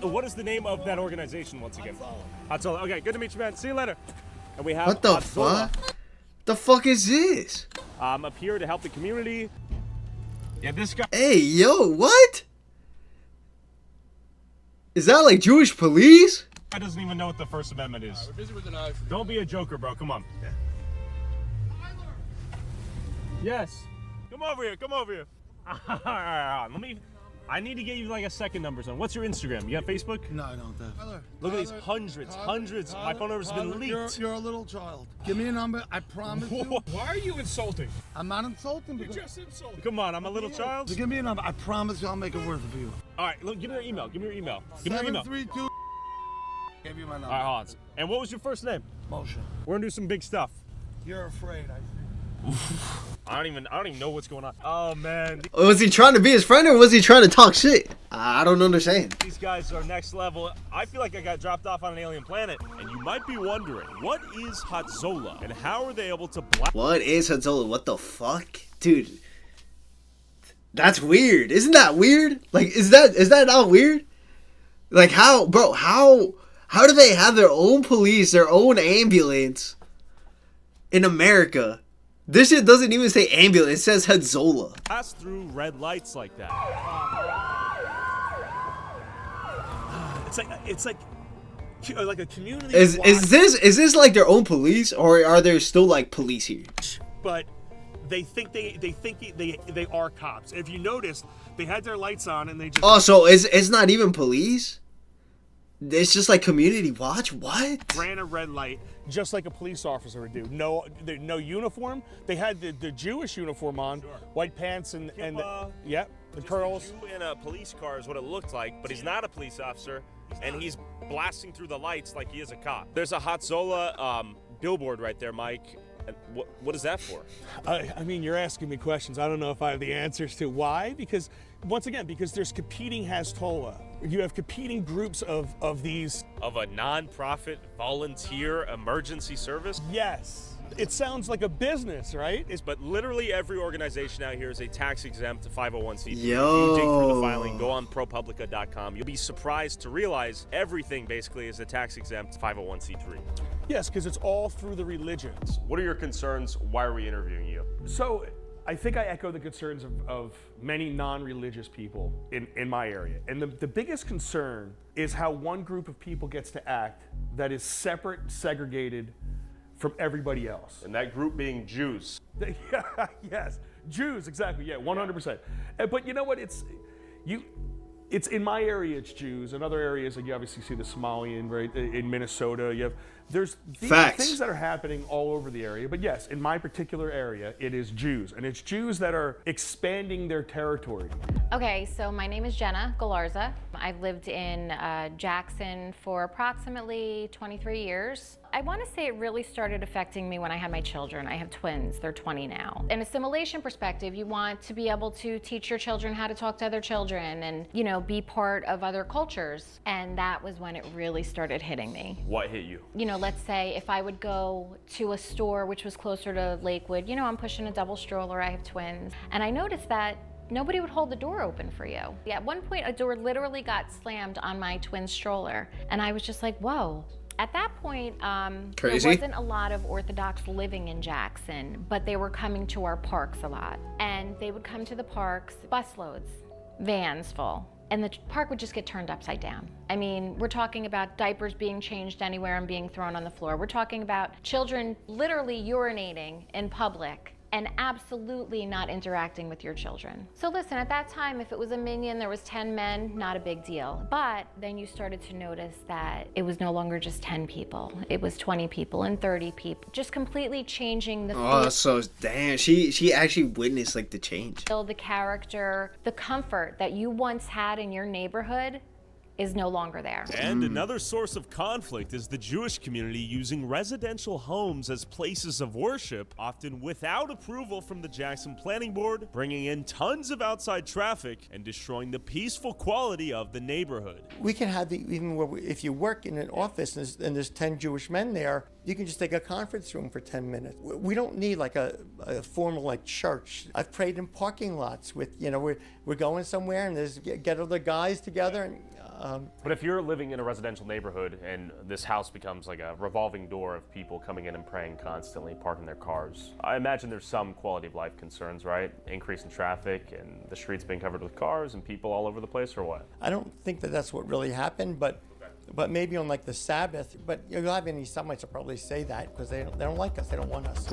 What is the name of that organization once again? Hatzola. Okay, good to meet you, man. See you later. And we have What the Hatzola. fuck? The fuck is this? I'm up here to help the community. Yeah, this guy. Hey, yo, what? Is that like Jewish police? I doesn't even know what the First Amendment is. We're busy with the knife. Don't be a joker, bro. Come on. Yeah. Yes. Come over here. Come over here. All right, let me. I need to get you like a second number. Son. What's your Instagram? You got Facebook? No, I don't. Tyler, Look at these hundreds. My phone number's been leaked. You're a little child. Give me a number. I promise you. Why are you insulting? I'm not insulting. You just insulted. Come on, I'm a little child. So give me a number. I promise you I'll make it worth it for you. All right, look, give me your email. Give me your email. Give me your email. 732. Give you my number. All right, hold on. And what was your first name? Moshe. We're gonna do some big stuff. You're afraid, I see. I don't even know what's going on. Oh man. Was he trying to be his friend or was he trying to talk shit? I don't understand. These guys are next level. I feel like I got dropped off on an alien planet. And you might be wondering, what is Hatzola and how are they able to black? What is Hatzola? What the fuck? Dude. That's weird. Isn't that weird? Like, is that not weird? Like, how do they have their own police, their own ambulance in America? This shit doesn't even say ambulance. It says Hatzola. Pass through red lights like that. It's like a community. Is this like their own police, or are there still like police here? But they think they are cops. If you notice, they had their lights on and they just. Oh, so it's not even police? It's just like community watch. What? Ran a red light, just like a police officer would do. No uniform. They had the Jewish uniform on, white pants and the curls. A Jew in a police car is what it looked like, but he's not a police officer, and he's blasting through the lights like he is a cop. There's a Hatzola billboard right there, Mike. What is that for? I mean, you're asking me questions. I don't know if I have the answers to why. Because, once again, because there's competing Hezbollah. You have competing groups of these. Of a non-profit volunteer emergency service? Yes. It sounds like a business, right? But literally every organization out here is a tax-exempt 501c3. If Yo. you dig through the filing, go on ProPublica.com. You'll be surprised to realize everything basically is a tax-exempt 501c3. Yes, because it's all through the religions. What are your concerns? Why are we interviewing you? So I think I echo the concerns of many non-religious people in my area. And the biggest concern is how one group of people gets to act that is separate, segregated from everybody else. And that group being Jews. Yes, Jews, exactly, yeah, 100%. But you know what, it's in my area, it's Jews. In other areas, like you obviously see the Somalian, right? In Minnesota, there's these things that are happening all over the area. But yes, in my particular area, it is Jews. And it's Jews that are expanding their territory. Okay, so my name is Jenna Galarza. I've lived in Jackson for approximately 23 years. I want to say it really started affecting me when I had my children. I have twins, they're 20 now. In assimilation perspective, you want to be able to teach your children how to talk to other children and, be part of other cultures. And that was when it really started hitting me. What hit you? Let's say if I would go to a store which was closer to Lakewood, I'm pushing a double stroller, I have twins, and I noticed that nobody would hold the door open for you. At one point, a door literally got slammed on my twin stroller, and I was just like, whoa. At that point, there wasn't a lot of Orthodox living in Jackson, but they were coming to our parks a lot. And they would come to the parks, busloads, vans full. And the park would just get turned upside down. I mean, we're talking about diapers being changed anywhere and being thrown on the floor. We're talking about children literally urinating in public and absolutely not interacting with your children. So listen, at that time, if it was a minion, there was 10 men, not a big deal. But then you started to notice that it was no longer just 10 people. It was 20 people and 30 people, just completely changing the Oh, so damn, she actually witnessed like the change. The character, the comfort that you once had in your neighborhood is no longer there. And another source of conflict is the Jewish community using residential homes as places of worship, often without approval from the Jackson Planning Board, bringing in tons of outside traffic and destroying the peaceful quality of the neighborhood. We can have if you work in an office and there's 10 Jewish men there, you can just take a conference room for 10 minutes. We don't need like a formal church. I've prayed in parking lots with, we're going somewhere and there's get other guys together and but if you're living in a residential neighborhood and this house becomes like a revolving door of people coming in and praying constantly, parking their cars, I imagine there's some quality of life concerns, right? Increase in traffic and the streets being covered with cars and people all over the place, or what? I don't think that's what really happened, but maybe on the Sabbath. But you'll have any Somites will probably say that because they don't like us, they don't want us.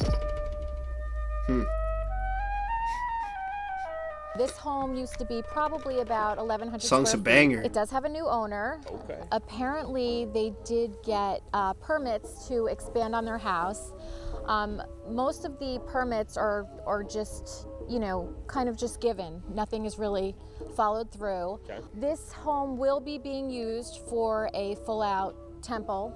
This home used to be probably about 1,100 Song's square a banger. feet. It does have a new owner. Okay. Apparently, they did get permits to expand on their house. Most of the permits are just, kind of just given. Nothing is really followed through. Okay. This home will be being used for a full-out temple.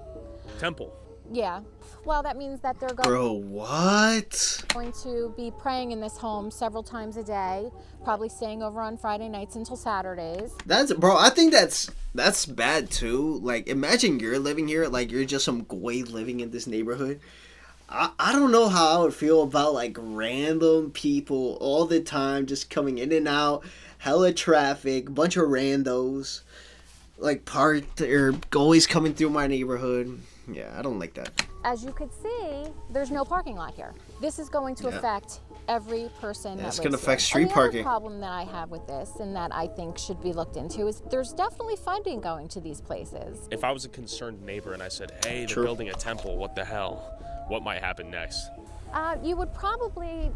Temple? Yeah. Well, that means that they're Bro, what? going to be praying in this home several times a day, probably staying over on Friday nights until Saturdays. I think that's bad too. Like, imagine you're living here, like you're just some goy living in this neighborhood. I don't know how I would feel about like random people all the time just coming in and out, hella traffic, bunch of randos, like parked or always coming through my neighborhood. Yeah, I don't like that. As you could see, there's no parking lot here. This is going to affect every person that lives it's going to affect here. street and the parking. other problem that I have with this and that I think should be looked into is there's definitely funding going to these places. If I was a concerned neighbor and I said, hey, they're True. building a temple, what the hell? what might happen next? You would probably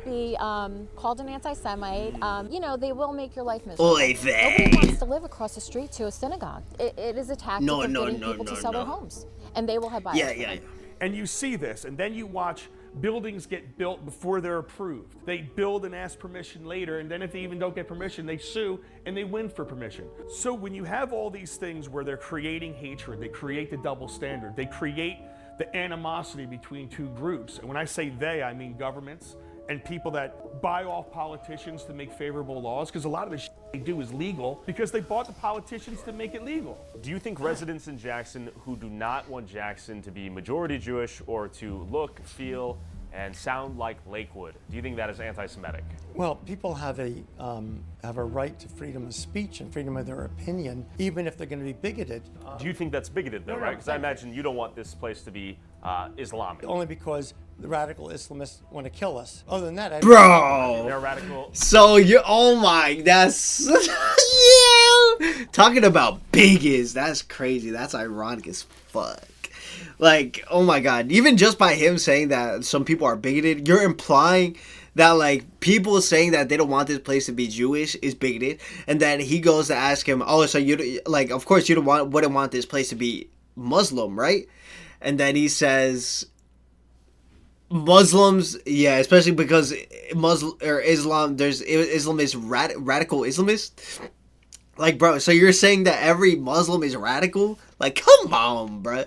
be called an anti-Semite. You know, they will make your life miserable. Oy vey. Nobody wants to live across the street to a synagogue. It is a tactic of getting people to sell their homes, and they will have buyers. Yeah. And you see this, and then you watch buildings get built before they're approved. They build and ask permission later, and then if they even don't get permission, they sue and they win for permission. So when you have all these things where they're creating hatred, they create the double standard, they create the animosity between two groups. And when I say they, I mean governments and people that buy off politicians to make favorable laws, because a lot of the shit they do is legal because they bought the politicians to make it legal. Do you think residents in Jackson who do not want Jackson to be majority Jewish or to look, feel, and sound like Lakewood, do you think that is anti-Semitic? Well, people have a right to freedom of speech and freedom of their opinion, even if they're going to be bigoted. Do you think that's bigoted, though, right? Because I imagine you don't want this place to be Islamic. Only because the radical Islamists want to kill us. Other than that, Bro! They're radical. So you, oh my, that's, yeah! Talking about bigots, that's crazy. That's ironic as fuck. Like, oh my god, even just by him saying that some people are bigoted, you're implying that, like, people saying that they don't want this place to be Jewish is bigoted, and then he goes to ask him, oh, so you, like, of course you wouldn't want this place to be Muslim, right? And then he says, Muslims, yeah, especially because Muslim or Islam, Islam is radical Islamist. Like, bro, so you're saying that every Muslim is radical? Like, come on, bro.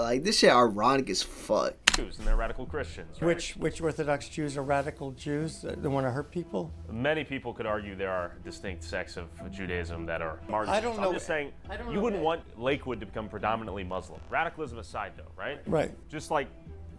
Like, this shit ironic as fuck. Jews and they're radical Christians, right? Which Orthodox Jews are radical Jews that want to hurt people? Many people could argue there are distinct sects of Judaism that are marginal. I don't know. I'm just saying, you wouldn't want Lakewood to become predominantly Muslim. Radicalism aside, though, right? Right. Just like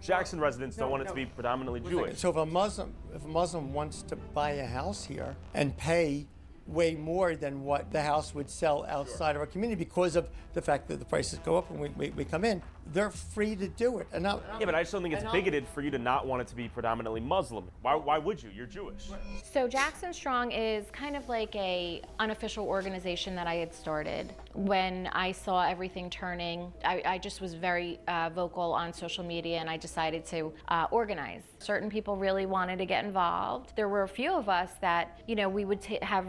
Jackson residents don't want it to be predominantly Jewish. So if a Muslim wants to buy a house here and pay way more than what the house would sell outside of our community because of the fact that the prices go up when we come in, they're free to do it. And now, yeah, but I just don't think it's bigoted for you to not want it to be predominantly Muslim. Why would you? You're Jewish. So Jackson Strong is kind of like a unofficial organization that I had started. When I saw everything turning, I just was very vocal on social media, and I decided to organize. Certain people really wanted to get involved. There were a few of us that, you know, we would have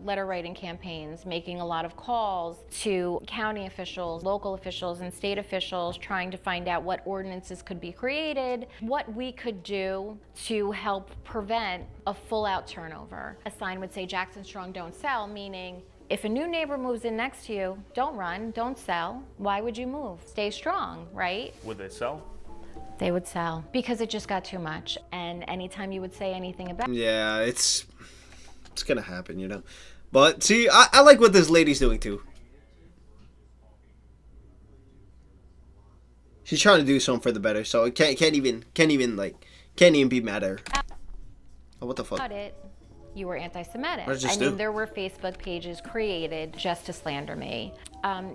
letter writing campaigns, making a lot of calls to county officials, local officials, and state officials, trying to find out what ordinances could be created, what we could do to help prevent a full-out turnover. A sign would say, Jackson Strong, don't sell, meaning if a new neighbor moves in next to you, don't run, don't sell. Why would you move? Stay strong, right? Would they sell? They would sell because it just got too much. And anytime you would say anything about yeah, it's gonna happen, you know. But see, I like what this lady's doing too. She's trying to do something for the better, so it can't even be mad at her. Oh, what the fuck? You were anti-Semitic. What did you I do? mean, there were Facebook pages created just to slander me.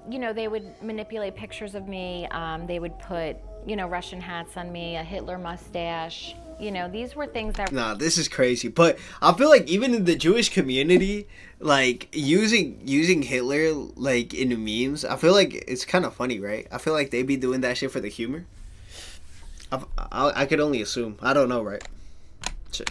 You know, they would manipulate pictures of me. They would put, you know, Russian hats on me, a Hitler mustache. You know, these were things that... Nah, this is crazy. But I feel like even in the Jewish community, like, using Hitler, like, in the memes, I feel like it's kind of funny, right? I feel like they be doing that shit for the humor. I could only assume. I don't know, right?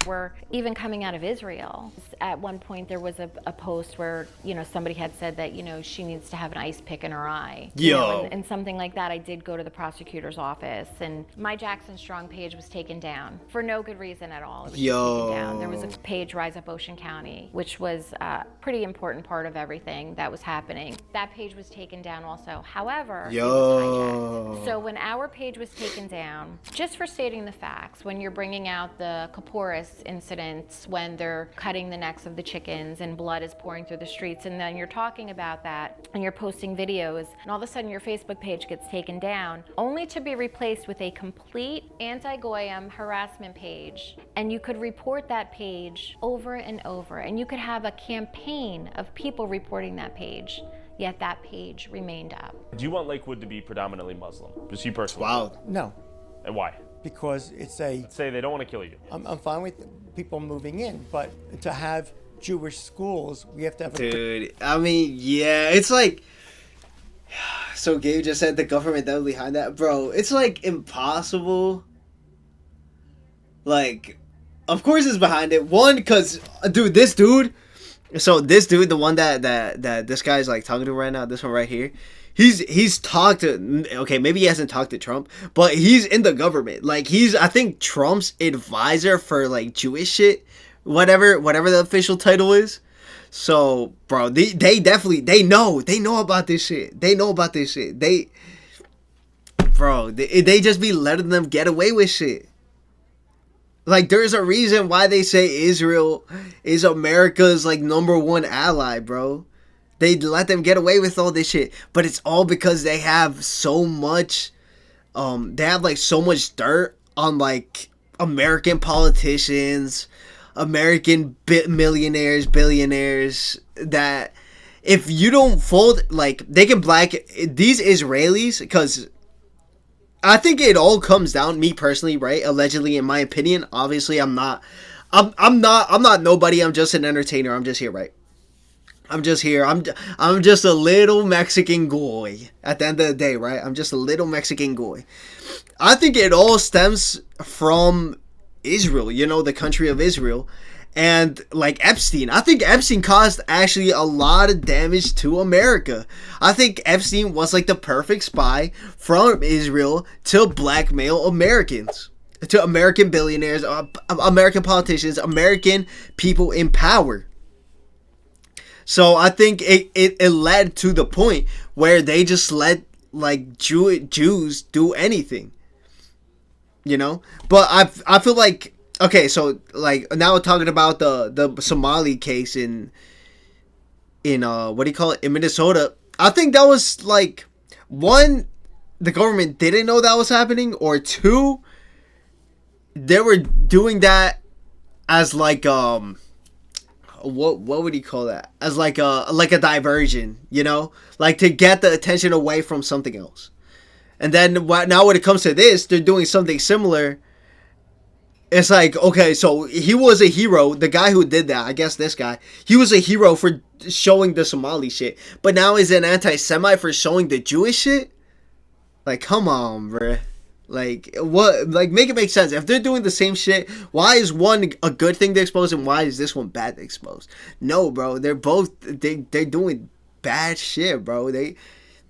Were even coming out of Israel. At one point there was a post where, you know, somebody had said that, you know, she needs to have an ice pick in her eye. Yo. You know, and something like that. I did go to the prosecutor's office, and my Jackson Strong page was taken down for no good reason at all. It was Yo. taken down. There was a page, Rise Up Ocean County, which was a pretty important part of everything that was happening. That page was taken down also. However, it was hijacked. So when our page was taken down, just for stating the facts, when you're bringing out the Kapoor incidents, when they're cutting the necks of the chickens and blood is pouring through the streets, and then you're talking about that and you're posting videos, and all of a sudden your Facebook page gets taken down, only to be replaced with a complete anti-Goyim harassment page. And you could report that page over and over, and you could have a campaign of people reporting that page, yet that page remained up. Do you want Lakewood to be predominantly Muslim? Just you personally? Wow. No. And why? Because it's a... Say they don't want to kill you. I'm fine with people moving in, but to have Jewish schools, we have to have Dude, I mean, yeah, it's like... So Gabe just said the government that was behind that, bro. It's like impossible. Like, of course it's behind it. One, cause dude, this dude. So this dude, the one that this guy's like talking to right now, this one right here, he's talked to. Okay, maybe he hasn't talked to Trump, but he's in the government. Like he's, I think, Trump's advisor for like Jewish shit, whatever the official title is. So, bro, they definitely they know about this shit. They know about this shit. They just be letting them get away with shit. Like, there's a reason why they say Israel is America's, like, #1 ally, bro. They let them get away with all this shit. But it's all because they have so much, they have, like, so much dirt on, like, American politicians, American millionaires, billionaires, that if you don't fold, like, they can these Israelis, because I think it all comes down, me personally, right? Allegedly, in my opinion. Obviously, I'm not nobody. I'm just an entertainer. I'm just here, right? I'm just here. I'm just a little Mexican guy at the end of the day, right? I'm just a little Mexican guy. I think it all stems from Israel, the country of Israel. And like Epstein, I think Epstein caused actually a lot of damage to America. I think Epstein was like the perfect spy from Israel to blackmail Americans, to American billionaires, American politicians, American people in power. So I think it led to the point where they just let like Jews do anything, But I feel like. Okay, so like now we're talking about the Somali case in what do you call it, in Minnesota. I think that was like, one, the government didn't know that was happening, or two, they were doing that as like what would you call that? As like a diversion, like to get the attention away from something else. And then now when it comes to this, they're doing something similar. It's like, okay, so he was a hero. The guy who did that, I guess this guy, he was a hero for showing the Somali shit. But now he's an anti-Semite for showing the Jewish shit? Like, come on, bruh. Like, what? Like, make it make sense. If they're doing the same shit, why is one a good thing to expose and why is this one bad to expose? No, bro. They're both, they're doing bad shit, bro. They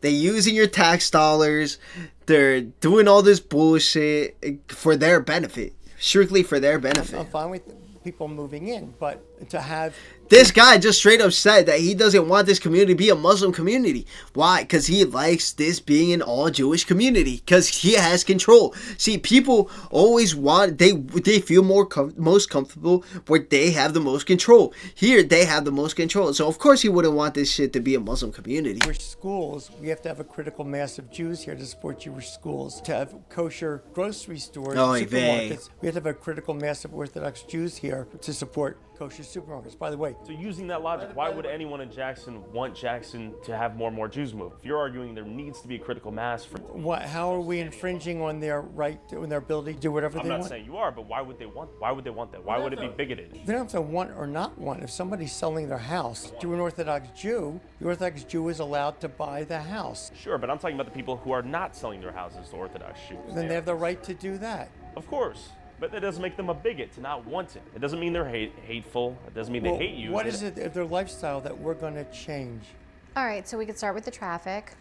using your tax dollars. They're doing all this bullshit for their benefit. Strictly for their benefit. I'm fine with people moving in, but to have... This guy just straight up said that he doesn't want this community to be a Muslim community. Why? Because he likes this being an all-Jewish community. Because he has control. See, people always want... They feel most comfortable where they have the most control. Here, they have the most control. So, of course, he wouldn't want this shit to be a Muslim community. Jewish schools, we have to have a critical mass of Jews here to support Jewish schools. To have kosher grocery stores, supermarkets, we have to have a critical mass of Orthodox Jews here to support kosher supermarkets. By the way, so using that logic, why would anyone in Jackson want Jackson to have more and more Jews move? If you're arguing there needs to be a critical mass for... How are we infringing on their right, on their ability to do whatever they want? I'm not saying you are, but why would they want that? Why would it be bigoted? They don't have to want or not want. If somebody's selling their house to an Orthodox Jew, the Orthodox Jew is allowed to buy the house. Sure, but I'm talking about the people who are not selling their houses to Orthodox Jews. Then they have the right to do that. Of course. But that doesn't make them a bigot to not want it. It doesn't mean they're hateful. It doesn't mean they hate you. What is it, their lifestyle, that we're going to change? All right, so we could start with the traffic.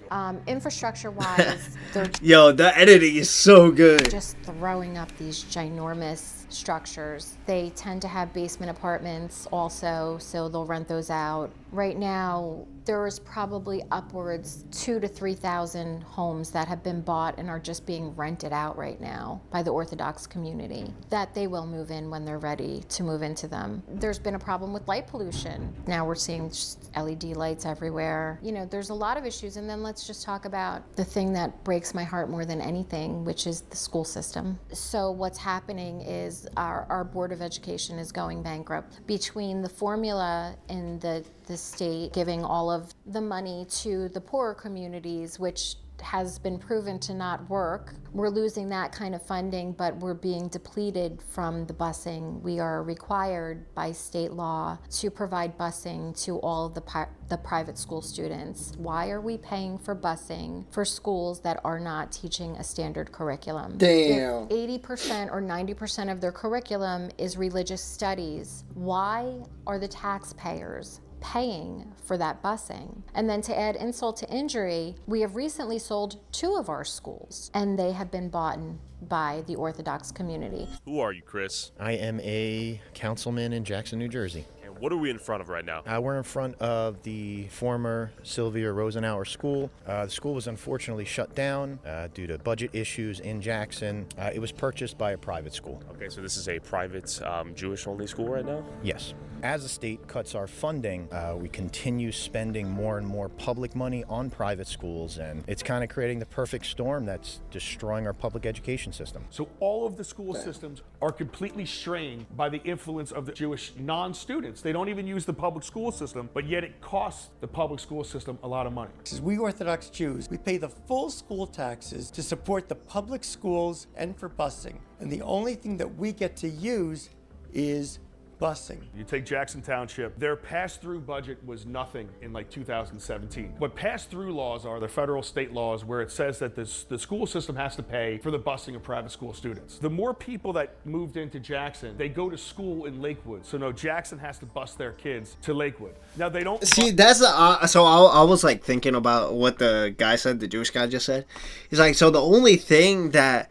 Infrastructure-wise, they're yo, the editing is so good. Just throwing up these ginormous structures. They tend to have basement apartments also, so they'll rent those out. Right now, there's probably upwards 2,000 to 3,000 homes that have been bought and are just being rented out right now by the Orthodox community, that they will move in when they're ready to move into them. There's been a problem with light pollution. Now we're seeing just LED lights everywhere. There's a lot of issues. And then let's just talk about the thing that breaks my heart more than anything, which is the school system. So what's happening is our Board of Education is going bankrupt. Between the formula in the state giving all of the money to the poorer communities, which has been proven to not work. We're losing that kind of funding, but we're being depleted from the busing. We are required by state law to provide busing to all of the private school students. Why are we paying for busing for schools that are not teaching a standard curriculum? Damn. If 80% or 90% of their curriculum is religious studies, why are the taxpayers paying for that busing? And then to add insult to injury, we have recently sold 2 of our schools, and they have been bought by the Orthodox community. Who are you, Chris? I am a councilman in Jackson, New Jersey. And what are we in front of right now? We're in front of the former Sylvia Rosenauer School. The school was unfortunately shut down due to budget issues in Jackson. It was purchased by a private school. Okay, so this is a private Jewish-only school right now? Yes. As the state cuts our funding, we continue spending more and more public money on private schools, and it's kind of creating the perfect storm that's destroying our public education system. So all of the school systems are completely strained by the influence of the Jewish non-students. They don't even use the public school system, but yet it costs the public school system a lot of money. We Orthodox Jews, we pay the full school taxes to support the public schools and for busing. And the only thing that we get to use is busing. You take Jackson Township, their pass-through budget was nothing in like 2017. What pass-through laws are, the federal state laws where it says that the school system has to pay for the busing of private school students. The more people that moved into Jackson, they go to school in Lakewood. So no, Jackson has to bus their kids to Lakewood. Now they don't see. That's the so I was like thinking about what the guy said. The Jewish guy just said. He's like, so the only thing that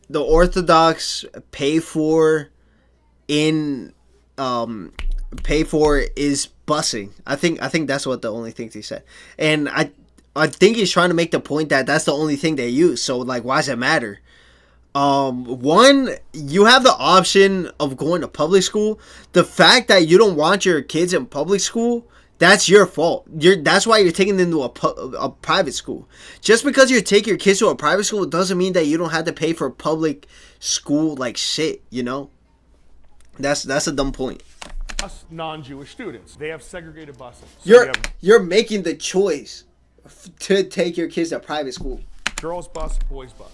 the Orthodox pay for is busing. I think that's what the only thing he said, and I think he's trying to make the point that that's the only thing they use. So like, why does it matter? One, you have the option of going to public school. The fact that you don't want your kids in public school, that's your fault. That's why you're taking them to a private school. Just because you take your kids to a private school doesn't mean that you don't have to pay for public school like shit. You know, that's a dumb point. Us non-Jewish students, they have segregated busing. So you're making the choice to take your kids to private school. Girls bus, boys bus.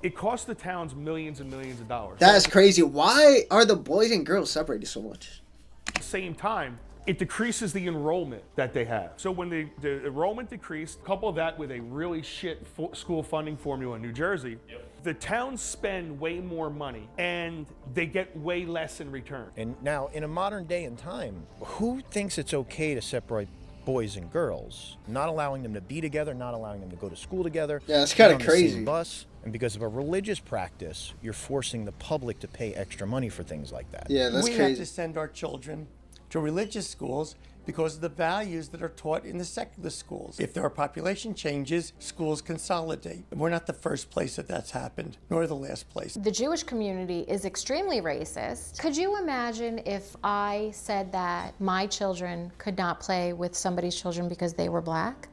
It costs the towns millions and millions of dollars. That's crazy. Why are the boys and girls separated so much? At the same time, it decreases the enrollment that they have. So when the enrollment decreased, couple that with a really shit school funding formula in New Jersey, the towns spend way more money and they get way less in return. And now, in a modern day and time, who thinks it's okay to separate boys and girls, not allowing them to be together, not allowing them to go to school together? Yeah, it's kind of the crazy. Same bus, and because of a religious practice, you're forcing the public to pay extra money for things like that. Yeah, that's crazy. We have to send our children to religious schools because of the values that are taught in the secular schools. If there are population changes, schools consolidate. And we're not the first place that's happened, nor the last place. The Jewish community is extremely racist. Could you imagine if I said that my children could not play with somebody's children because they were black?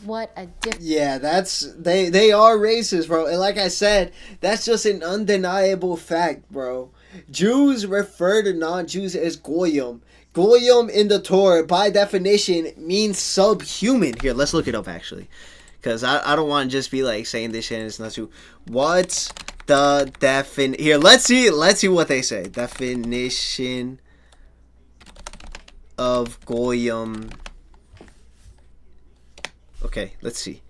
What a difference. Yeah, they are racist, bro. And like I said, that's just an undeniable fact, bro. Jews refer to non-Jews as goyim. Goyim in the Torah, by definition, means subhuman. Here, let's look it up, actually. Because I don't want to just be, like, saying this shit and it's not true. What's the definition? Here, let's see what they say. Definition of goyim. Okay, let's see.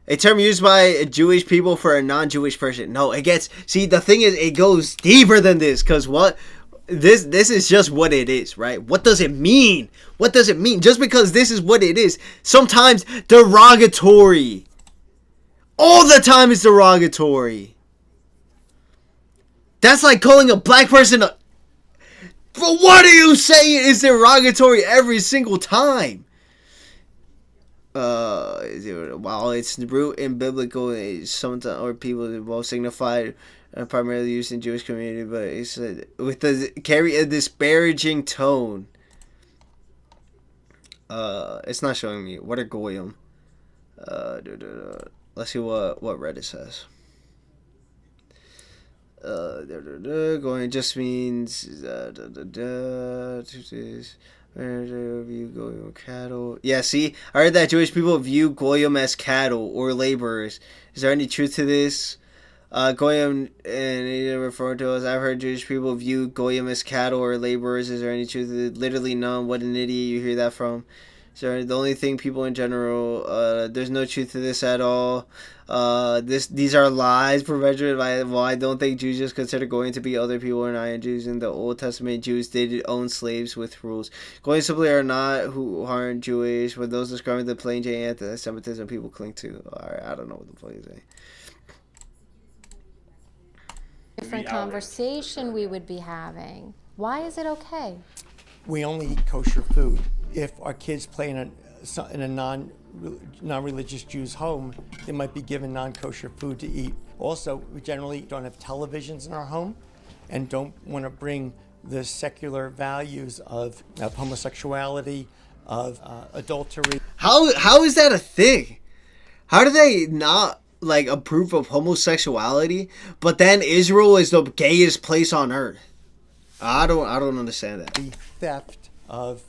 A term used by Jewish people for a non-Jewish person. No, it gets... See, the thing is, it goes deeper than this. Because what... This is just what it is, right? What does it mean? What does it mean? Just because this is what it is, sometimes derogatory. All the time it's derogatory. That's like calling a black person a... But what are you saying is derogatory every single time? While its root in biblical, sometimes or people both signified primarily used in Jewish community, but it's with the carry a disparaging tone. It's not showing me what are goyim. Let's see what Reddit says. Goyim just means View goyim cattle. Yeah, see, I heard that Jewish people view goyim as cattle or laborers. Is there any truth to this? Goyim and referring to us. I've heard Jewish people view goyim as cattle or laborers. Is there any truth to it? Literally none. What an idiot you hear that from. So the only thing people in general, there's no truth to this at all. These are lies perpetuated by. Well, I don't think Jews just consider going to be other people or not Jews. In the Old Testament, Jews did own slaves with rules. Going simply are not who aren't Jewish, but those describing the plain Jane anti-Semitism people cling to. Alright, I don't know what the fuck is saying. Different conversation we would be having. Why is it okay? We only eat kosher food. If our kids play in a non-religious Jew's home, they might be given non-kosher food to eat. Also, we generally don't have televisions in our home and don't want to bring the secular values of homosexuality, of adultery. How is that a thing? How do they not like approve of homosexuality, but then Israel is the gayest place on earth? I don't understand that. The theft of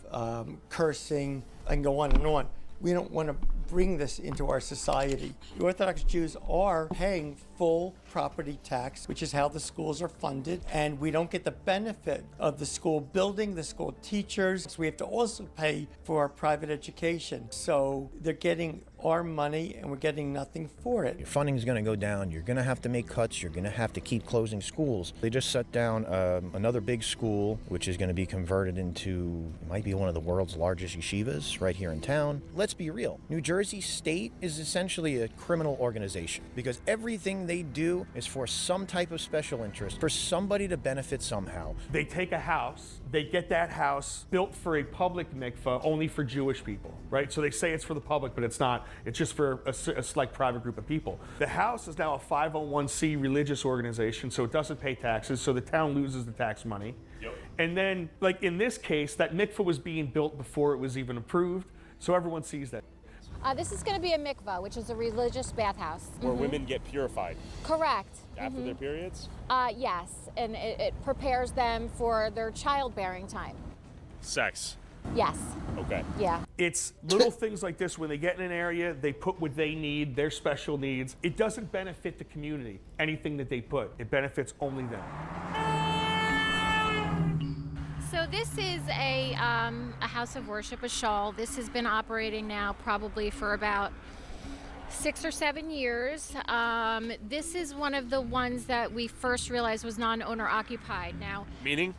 cursing, I can go on and on. We don't want to bring this into our society. The Orthodox Jews are paying full property tax, which is how the schools are funded, and we don't get the benefit of the school building, the school teachers. So we have to also pay for our private education. So they're getting our money and we're getting nothing for it. Your funding is going to go down. You're going to have to make cuts. You're going to have to keep closing schools. They just shut down another big school, which is going to be converted into, might be one of the world's largest yeshivas right here in town. Let's be real. New Jersey State is essentially a criminal organization because everything they do is for some type of special interest, for somebody to benefit somehow. They take a house, they get that house built for a public mikvah only for Jewish people, right? So they say it's for the public, but it's not. It's just for a select private group of people. The house is now a 501c religious organization, so it doesn't pay taxes, so the town loses the tax money. Yep. And then, like in this case, that mikvah was being built before it was even approved, so everyone sees that. This is going to be a mikvah, which is a religious bathhouse. Where women get purified. Correct. After their periods? Yes, and it prepares them for their childbearing time. Sex. Yes. Okay. Yeah. It's little things like this when they get in an area, they put what they need, their special needs. It doesn't benefit the community, anything that they put. It benefits only them. So this is a house of worship, a shul. This has been operating now probably for about 6 or 7 years. This is one of the ones that we first realized was non-owner occupied. Now, meaning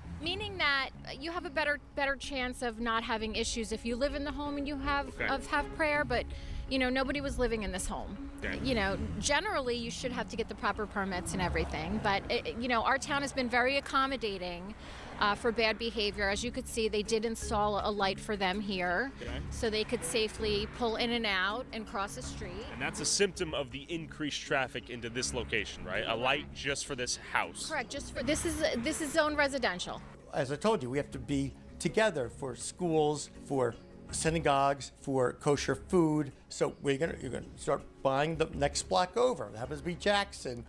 that you have a better chance of not having issues if you live in the home and you have prayer, but nobody was living in this home. Okay. Generally you should have to get the proper permits and everything, but our town has been very accommodating for bad behavior. As you could see, they did install a light for them here, so they could safely pull in and out and cross the street. And that's a symptom of the increased traffic into this location, right? A light just for this house. Correct. Just for this is zone residential. As I told you, we have to be together for schools, for synagogues, for kosher food. So you're gonna start buying the next block over. That happens to be Jackson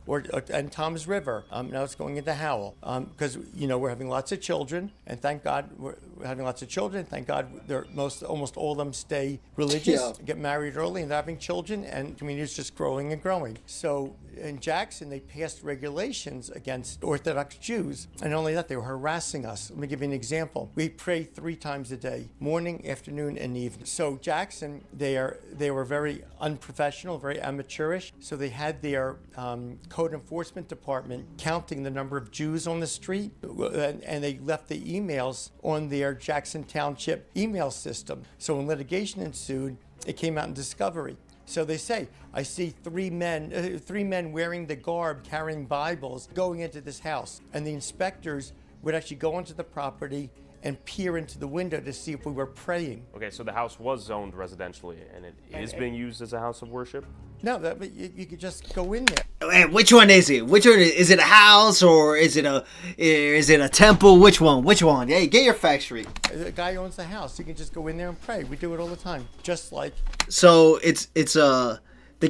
and Tom's River. Now it's going into Howell because we're having lots of children, and thank God we're having lots of children. Thank God almost all of them stay religious, get married early, and they're having children, and the community is just growing and growing. So in Jackson, they passed regulations against Orthodox Jews, and not only that, they were harassing us. Let me give you an example. We pray 3 times a day, morning, afternoon, and evening. So Jackson, they were very unprofessional, very amateurish. So they had their code enforcement department counting the number of Jews on the street, and they left the emails on their Jackson Township email system. So when litigation ensued, it came out in discovery. So they say, I see 3 men wearing the garb, carrying Bibles, going into this house. And the inspectors would actually go onto the property and peer into the window to see if we were praying. Okay, so the house was zoned residentially, and it is being used as a house of worship? No, you could just go in there. Hey, which one is it? Which one is it? A house or is it a temple? Which one? Hey, get your facts straight. The guy owns the house. You can just go in there and pray. We do it all the time. Just like. So it's the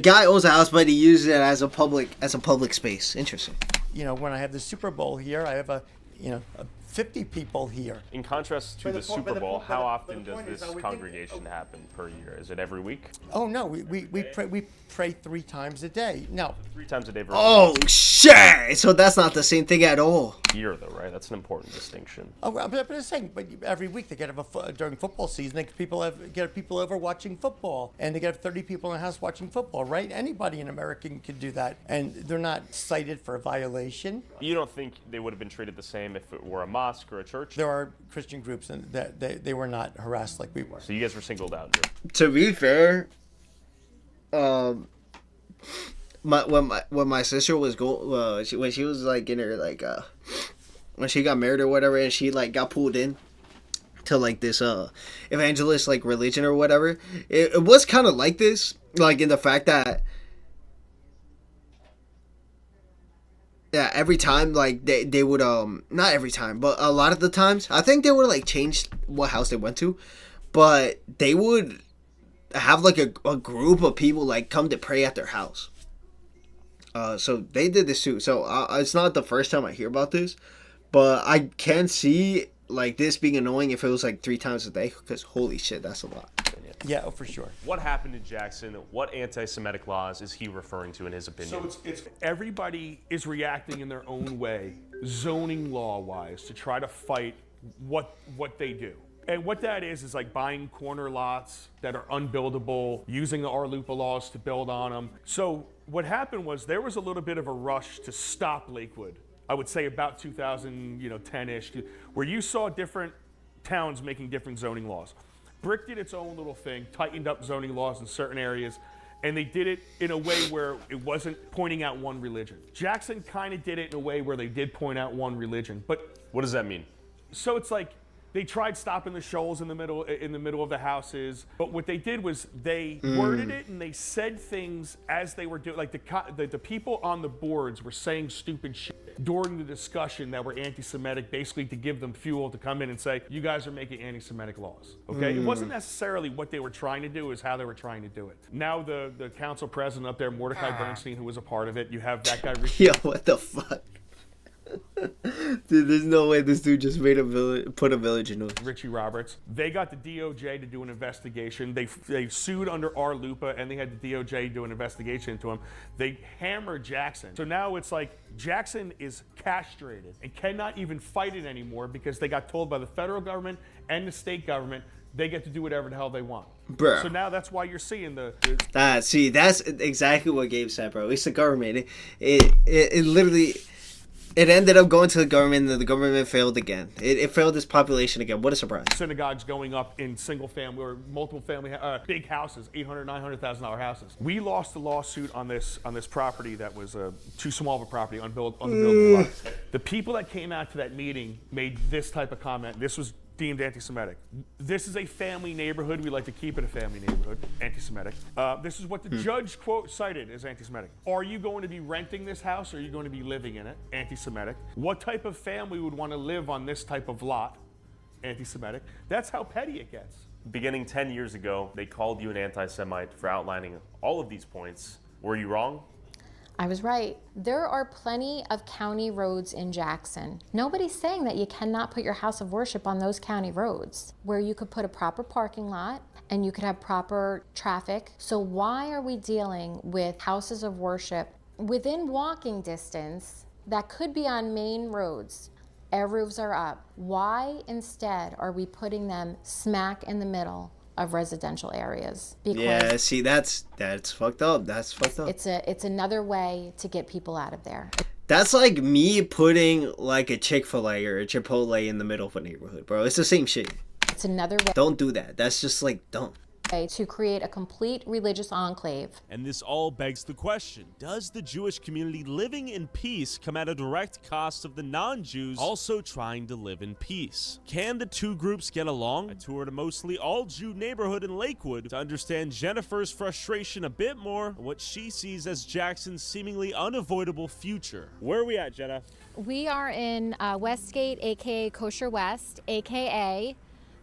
guy owns a house, but he uses it as a public space. Interesting. When I have the Super Bowl here, I have a 50 people here. In contrast to But the the point- Super but the Bowl, point- how but the often does point is, this I would congregation happen per year? Is it every week? Oh no, we pray 3 times a day. No. 3 times a day. Oh shit! So that's not the same thing at all. Year though, right? That's an important distinction. Oh, but I'm saying, but every week they get during football season, get people over watching football, and they get 30 people in the house watching football, right? Anybody in America can do that, and they're not cited for a violation. You don't think they would have been treated the same if it were a mosque or a church? There are Christian groups, and that they were not harassed like we were. So you guys were singled out here. To be fair, when my sister was when she was like in her like when she got married or whatever, and she like got pulled in to like this evangelist like religion or whatever, it was kind of like this, like in the fact that every time like they would not every time, but a lot of the times I think they would like change what house they went to, but they would have like a group of people like come to pray at their house. So they did this too. So it's not the first time I hear about this, but I can see like this being annoying if it was like 3 times a day, because holy shit, that's a lot. Yeah, for sure. What happened in Jackson? What anti-Semitic laws is he referring to in his opinion? So it's everybody is reacting in their own way, zoning law-wise, to try to fight what they do. And what that is like buying corner lots that are unbuildable, using the RLUPA laws to build on them. So what happened was there was a little bit of a rush to stop Lakewood. I would say about 2010-ish, where you saw different towns making different zoning laws. Brick did its own little thing, tightened up zoning laws in certain areas, and they did it in a way where it wasn't pointing out one religion. Jackson kind of did it in a way where they did point out one religion, but what does that mean? So it's like they tried stopping the shoals in the middle of the houses, but what they did was they worded it and they said things as they were doing. Like the people on the boards were saying stupid shit during the discussion that were anti-Semitic, basically to give them fuel to come in and say, "You guys are making anti-Semitic laws." Okay, it wasn't necessarily what they were trying to do; it was how they were trying to do it. Now the council president up there, Mordecai Bernstein, who was a part of it. You have that guy. Yo, what the fuck? Dude, there's no way this dude just made put a village in it. Richie Roberts. They got the DOJ to do an investigation. They sued under RLUPA, and they had the DOJ do an investigation into him. They hammered Jackson. So now it's like Jackson is castrated and cannot even fight it anymore because they got told by the federal government and the state government they get to do whatever the hell they want. Bro. So now that's why you're seeing that's exactly what Gabe said, bro. It's the government. It literally. It ended up going to the government, and the government failed again. It failed its population again. What a surprise. Synagogues going up in single family or multiple family, big houses, $800,000, $900,000 houses. We lost a lawsuit on this property that was too small of a property, unbuildable lot. The people that came out to that meeting made this type of comment. This was deemed anti-Semitic. This is a family neighborhood. We like to keep it a family neighborhood. Anti-Semitic. This is what the judge, quote, cited as anti-Semitic. Are you going to be renting this house or are you going to be living in it? Anti-Semitic. What type of family would want to live on this type of lot? Anti-Semitic. That's how petty it gets. Beginning 10 years ago, they called you an anti-Semite for outlining all of these points. Were you wrong? I was right. There are plenty of county roads in Jackson. Nobody's saying that you cannot put your house of worship on those county roads, where you could put a proper parking lot and you could have proper traffic. So why are we dealing with houses of worship within walking distance that could be on main roads? Air roofs are up. Why instead are we putting them smack in the middle of residential areas? Because yeah, see, that's fucked up. That's fucked up. It's another way to get people out of there. That's like me putting like a Chick-fil-A or a Chipotle in the middle of a neighborhood, bro. It's the same shit. It's another way. Don't do that. That's just like dumb. To create a complete religious enclave. And this all begs the question, does the Jewish community living in peace come at a direct cost of the non-Jews also trying to live in peace? Can the two groups get along? I toured a mostly all-Jew neighborhood in Lakewood to understand Jennifer's frustration a bit more and what she sees as Jackson's seemingly unavoidable future. Where are we at, Jenna? We are in Westgate, aka Kosher West, aka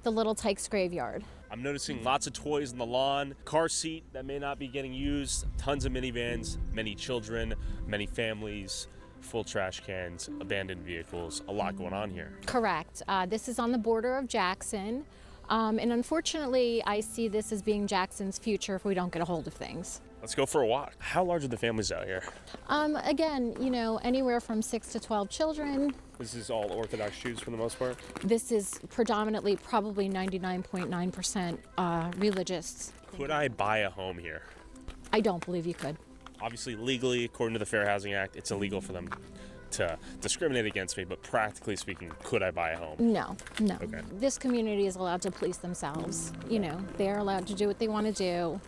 the Little Tykes Graveyard. I'm noticing lots of toys on the lawn, car seat that may not be getting used, tons of minivans, many children, many families. full trash cans, abandoned vehicles, a lot going on here. Correct. This is on the border of Jackson. And unfortunately, I see this as being Jackson's future if we don't get a hold of things. Let's go for a walk. How large are the families out here? Again, you know, anywhere from 6 to 12 children. This is all Orthodox Jews for the most part? This is predominantly probably 99.9% religious. Could I buy a home here? I don't believe you could. Obviously, legally, according to the Fair Housing Act, it's illegal for them to discriminate against me, but practically speaking, could I buy a home? No. Okay. This community is allowed to police themselves. You know, they're allowed to do what they want to do.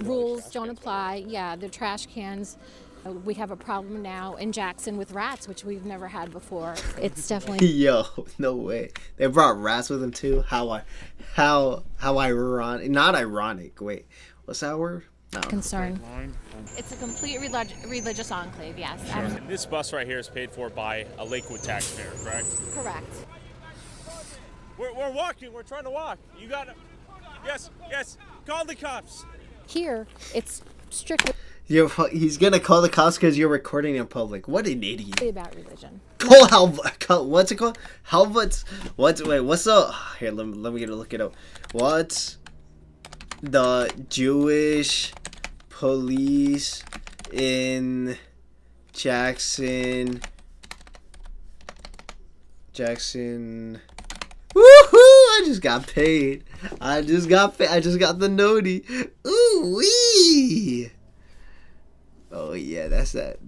Rules don't apply. Yeah, the trash cans. We have a problem now in Jackson with rats, which we've never had before. It's definitely... Yo, no way. They brought rats with them too? How ironic. Not ironic. Wait, what's that word? No. Concern. It's a complete religious enclave, yes. And this bus right here is paid for by a Lakewood taxpayer, correct? Correct. We're walking. We're trying to walk. You got to... Yes. Call the cops. Here, it's strictly... He's gonna call the cops because you're recording in public. What an idiot. About religion. What's it called? What's the... Here, let me look it up. What's the Jewish police in Jackson? Woohoo! I just got paid. I just got the noti. Ooh wee! Oh yeah, that's that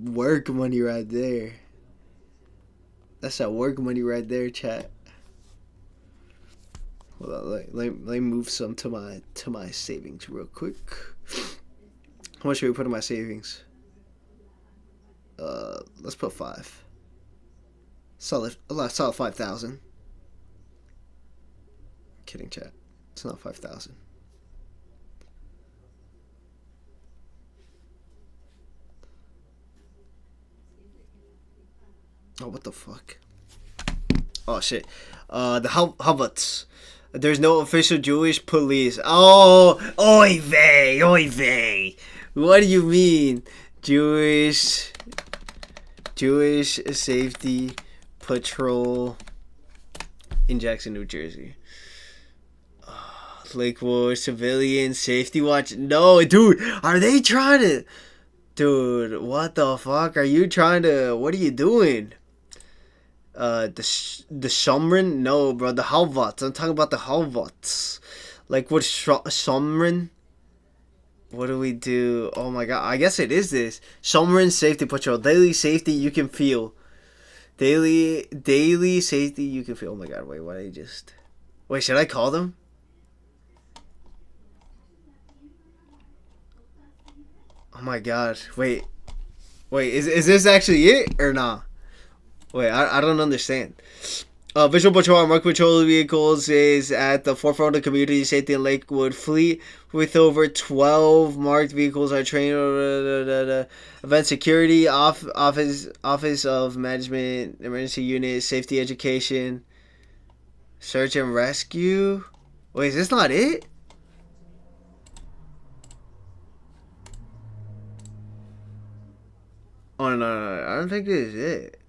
work money right there. That's that work money right there, chat. Hold on, let me move some to my savings real quick. How much should we put in my savings? Let's put 5. Solid 5,000. Kidding, chat. It's not 5,000. Oh, what the fuck? Oh shit. The Havats. There's no official Jewish police. Oh, oy vey. What do you mean, Jewish safety patrol in Jackson, New Jersey? Lakewood civilian safety watch. No, dude. Are they trying to? Dude, what the fuck? Are you trying to? What are you doing? The Shomrin? No, bro. The Halvats. I'm talking about the Halvats. Like, what Shomrin? What do we do? Oh my god. I guess it is this. Shomrin Safety Patrol. Daily safety you can feel. Daily safety you can feel. Oh my god. Wait, what did I just... Wait, should I call them? Oh my god. Wait, is this actually it or not? Wait, I don't understand. Visual Patrol and Marked Patrol Vehicles is at the forefront of community safety in Lakewood Fleet with over 12 marked vehicles are trained. Event Security, Office of Management, Emergency Unit, Safety Education, Search and Rescue. Wait, is this not it? Oh no, I don't think this is it.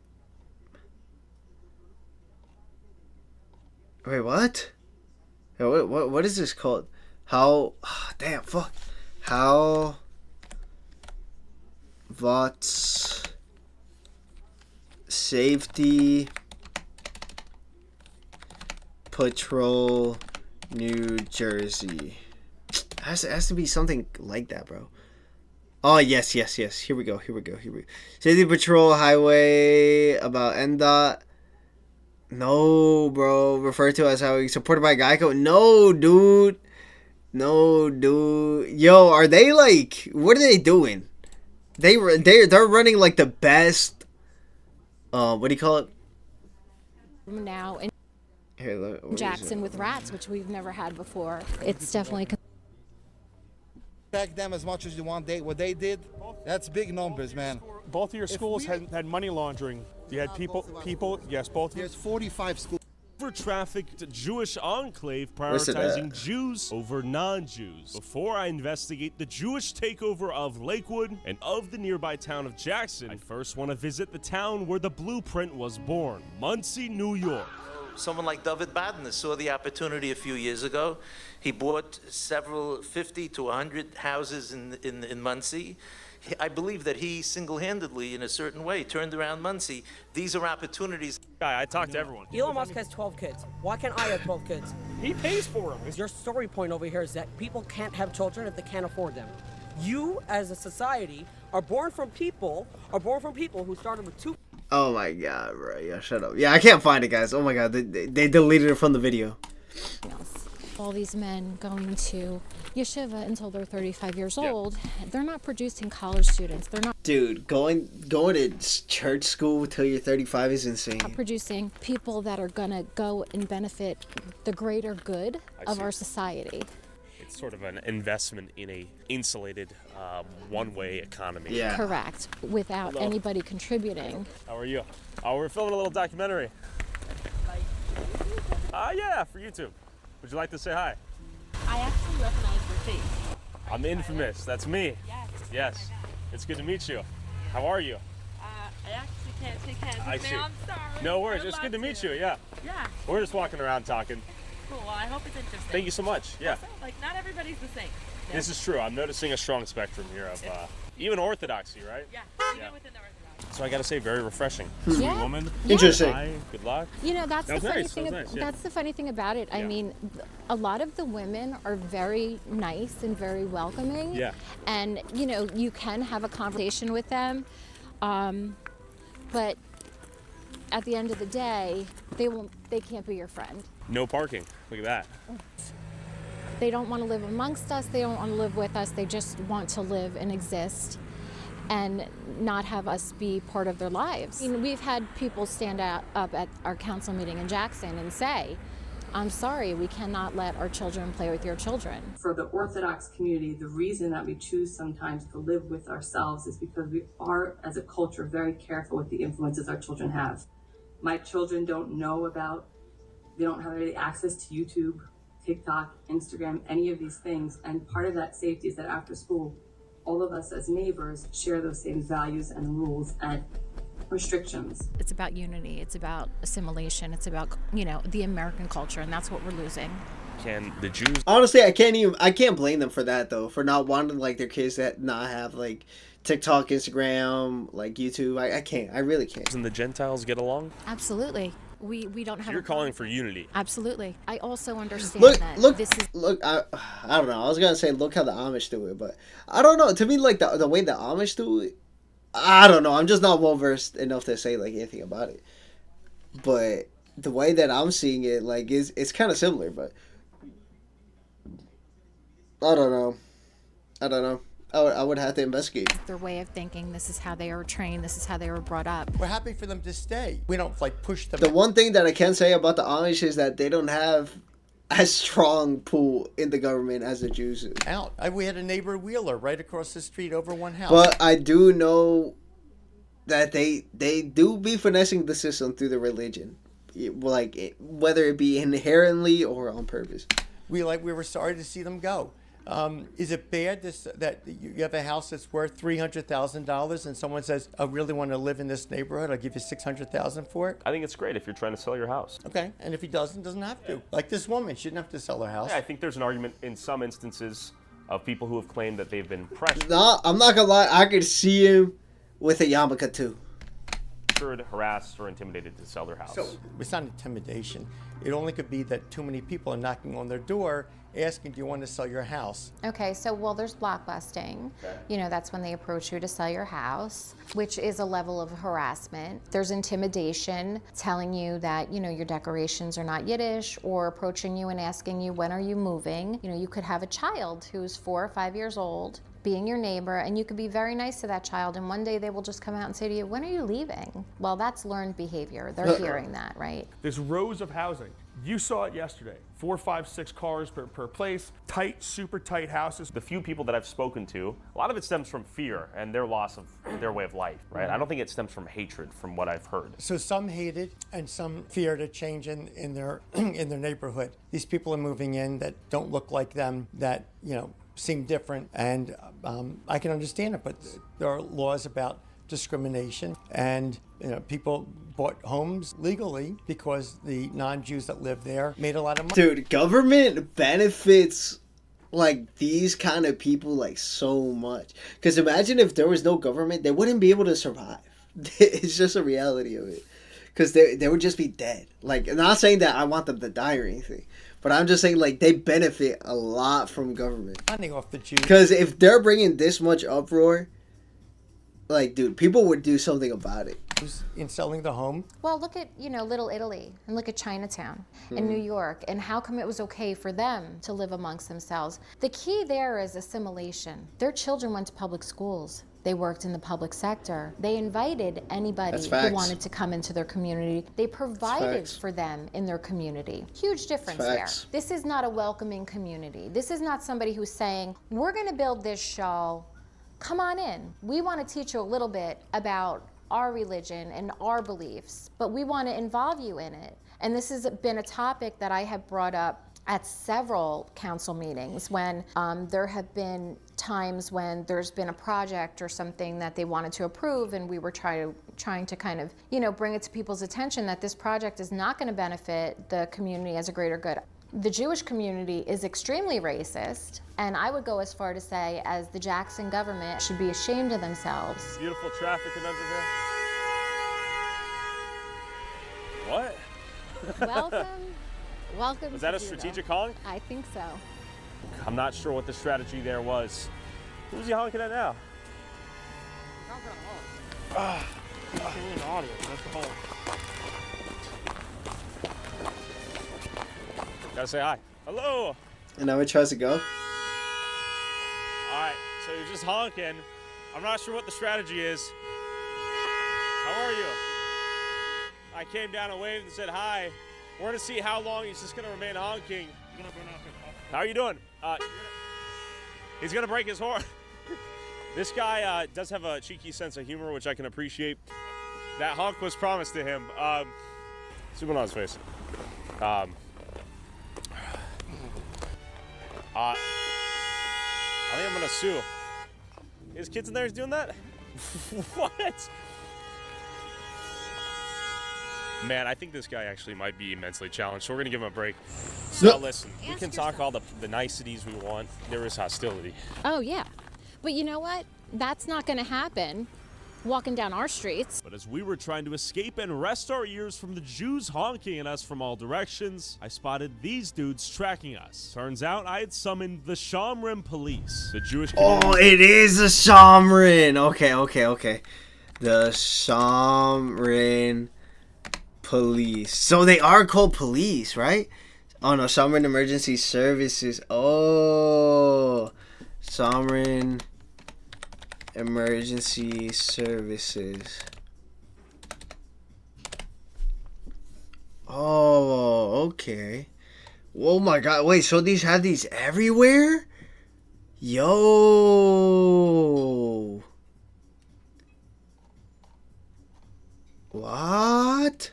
Wait, what? What is this called? How? Damn, fuck. How? VOTS Safety Patrol, New Jersey. Has to be something like that, bro. Oh, yes. Here we go. Safety Patrol Highway about NDOT. No, bro. Referred to as how supported by Geico. No, dude. Yo, are they like... What are they doing? They're running like the best... what do you call it? Now in Here, Jackson with rats, which we've never had before. It's definitely... Back them as much as you want. What they did, that's big numbers, man. Both of your schools had money laundering. You had people. Yes, both. There's 45 schools. ever-trafficked Jewish enclave Listen to prioritizing that. Jews over non-Jews. Before I investigate the Jewish takeover of Lakewood and of the nearby town of Jackson, I first want to visit the town where the blueprint was born, Muncie, New York. Someone like David Badner saw the opportunity a few years ago. He bought several 50 to 100 houses in Muncie. I believe that he single-handedly, in a certain way, turned around Muncie. These are opportunities. I talk to everyone. Elon Musk has 12 kids. Why can't I have 12 kids? He pays for them. Your story point over here is that people can't have children if they can't afford them. You, as a society, are born from people who started with two. Oh my god, bro. Yeah, shut up. Yeah, I can't find it, guys. Oh my god, they deleted it from the video. All these men going to yeshiva until they're 35 years old, they're not producing college students. They're not Dude, going to church school till you're 35 is insane. producing people that are going to go and benefit the greater good of our society. It's sort of an investment in a insulated one-way economy. Yeah. Correct. Without Hello. anybody contributing. How are you? Oh, we're filming a little documentary. Yeah, for YouTube. Would you like to say hi? I actually recognize your face. I'm infamous. That's me. Yes. Yes. It's good to meet you. How are you? I actually can't take hands I with see. me. I'm sorry. No worries. I It's would good to love meet you. Yeah. Yeah. We're just walking around talking. Cool. Well, I hope it's interesting. Thank you so much. Yeah. Also, like, not everybody's the same. This is true. I'm noticing a strong spectrum here of even orthodoxy, right? Yeah. Even within the Orthodox. So I got to say, very refreshing. Yeah. Sweet woman. Interesting. Hi. Good luck. You know, that's That the was funny nice. thing. That was nice, yeah. That's the funny thing about it. I mean, a lot of the women are very nice and very welcoming. Yeah. And you know, you can have a conversation with them, but at the end of the day, they can't be your friend. No parking. Look at that. They don't want to live amongst us. They don't want to live with us. They just want to live and exist and not have us be part of their lives. I mean, we've had people stand up at our council meeting in Jackson and say, I'm sorry, we cannot let our children play with your children. For the Orthodox community, the reason that we choose sometimes to live with ourselves is because we are, as a culture, very careful with the influences our children have. My children don't know about, they don't have any access to YouTube, TikTok, Instagram, any of these things. And part of that safety is that after school, all of us as neighbors share those same values and rules and restrictions. It's about unity. It's about assimilation. It's about, you know, the American culture, and that's what we're losing. Can the Jews... Honestly, I can't blame them for that though, for not wanting like their kids to not have like TikTok, Instagram, like YouTube. I really can't. And the Gentiles get along? Absolutely. We don't have. You're calling for unity. Absolutely. I also understand that this is. I don't know. I was gonna say look how the Amish do it, but I don't know. To me, like the way the Amish do it, I don't know. I'm just not well versed enough to say like anything about it. But the way that I'm seeing it, like, it's kind of similar. But I don't know. I would have to investigate. Their way of thinking. This is how they were trained. This is how they were brought up. We're happy for them to stay. We don't like push them. The one thing that I can say about the Amish is that they don't have as strong pull in the government as the Jews do. We had a neighbor Wheeler right across the street over one house. But I do know that they do be finessing the system through the religion, like whether it be inherently or on purpose. We were sorry to see them go. Is it bad that you have a house that's worth $300,000 and someone says, I really want to live in this neighborhood, I'll give you $600,000 for it? I think it's great if you're trying to sell your house. Okay, and if he doesn't have to. Like this woman, she didn't have to sell her house. Yeah, I think there's an argument in some instances of people who have claimed that they've been pressured. No, I'm not gonna lie. I could see him with a yarmulke too. Harassed, or intimidated to sell their house. So it's not intimidation. It only could be that too many people are knocking on their door asking, do you want to sell your house? Okay, so there's blockbusting. Okay. You know, that's when they approach you to sell your house, which is a level of harassment. There's intimidation, telling you that, you know, your decorations are not Yiddish, or approaching you and asking you, when are you moving? You know, you could have a child who's 4 or 5 years old, being your neighbor, and you could be very nice to that child, and one day they will just come out and say to you, when are you leaving? Well, that's learned behavior. They're hearing that, right? There's rows of housing. You saw it yesterday. 4, 5, 6 cars per place. Tight, super tight houses. The few people that I've spoken to, a lot of it stems from fear and their loss of their way of life, right? I don't think it stems from hatred, from what I've heard. So some hated and some feared a change in their in their neighborhood. These people are moving in that don't look like them, that seem different, and I can understand it. But there are laws about discrimination, and people bought homes legally because the non-Jews that live there made a lot of money. Dude, government benefits like these kind of people like so much. Because imagine if there was no government, they wouldn't be able to survive. It's just a reality of it. Because they would just be dead. Like, I'm not saying that I want them to die or anything, but I'm just saying like they benefit a lot from government. Funding off the Jews. Because if they're bringing this much uproar, like, dude, people would do something about it. In selling the home. Well, look at, Little Italy, and look at Chinatown in New York, and how come it was okay for them to live amongst themselves? The key there is assimilation. Their children went to public schools. They worked in the public sector. They invited anybody who wanted to come into their community. They provided for them in their community. Huge difference there. This is not a welcoming community. This is not somebody who's saying, we're gonna build this show, come on in. We want to teach you a little bit about our religion and our beliefs, but we want to involve you in it. And this has been a topic that I have brought up at several council meetings when there have been times when there's been a project or something that they wanted to approve, and we were trying to kind of, bring it to people's attention that this project is not going to benefit the community as a greater good. The Jewish community is extremely racist, and I would go as far to say as the Jackson government should be ashamed of themselves. Beautiful traffic in under here. What? Welcome. Was that a strategic honk? I think so. I'm not sure what the strategy there was. Who's he honking at now? Audio. That's the whole. Gotta say hi. Hello. And now it tries to go. All right, so you're just honking. I'm not sure what the strategy is. How are you? I came down and waved and said hi. We're gonna see how long he's just gonna remain honking. How are you doing? He's gonna break his horn. This guy does have a cheeky sense of humor, which I can appreciate. That honk was promised to him. Zoom in on his face. I think I'm gonna sue. His kids in there is doing that? What? Man, I think this guy actually might be immensely challenged, so we're gonna give him a break. So listen, we can talk all the niceties we want. There is hostility. Oh yeah, but you know what? That's not gonna happen walking down our streets. But as we were trying to escape and rest our ears from the Jews honking at us from all directions, I spotted these dudes tracking us. Turns out I had summoned the Shomrim police. The Jewish community. Oh, it is the Shomrim. Okay. The Shomrim police. So they are called police, right? Oh no, Shomrim Emergency Services. Oh, Shomrim Emergency Services. Oh, okay. Oh my god, wait, so these have these everywhere? Yo. What?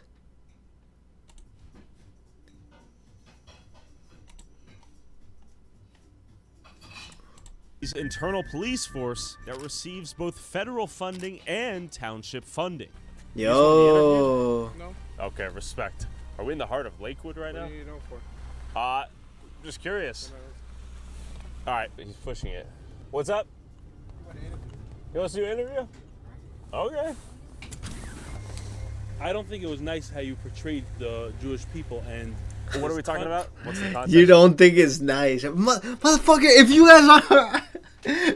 Internal police force that receives both federal funding and township funding. Yo. No. Okay, respect. Are we in the heart of Lakewood right now? What do you know for? Just curious. All right, he's pushing it. What's up? You want to do an interview? Okay. I don't think it was nice how you portrayed the Jewish people and. What are we talking about? What's the context? You don't think it's nice, motherfucker? If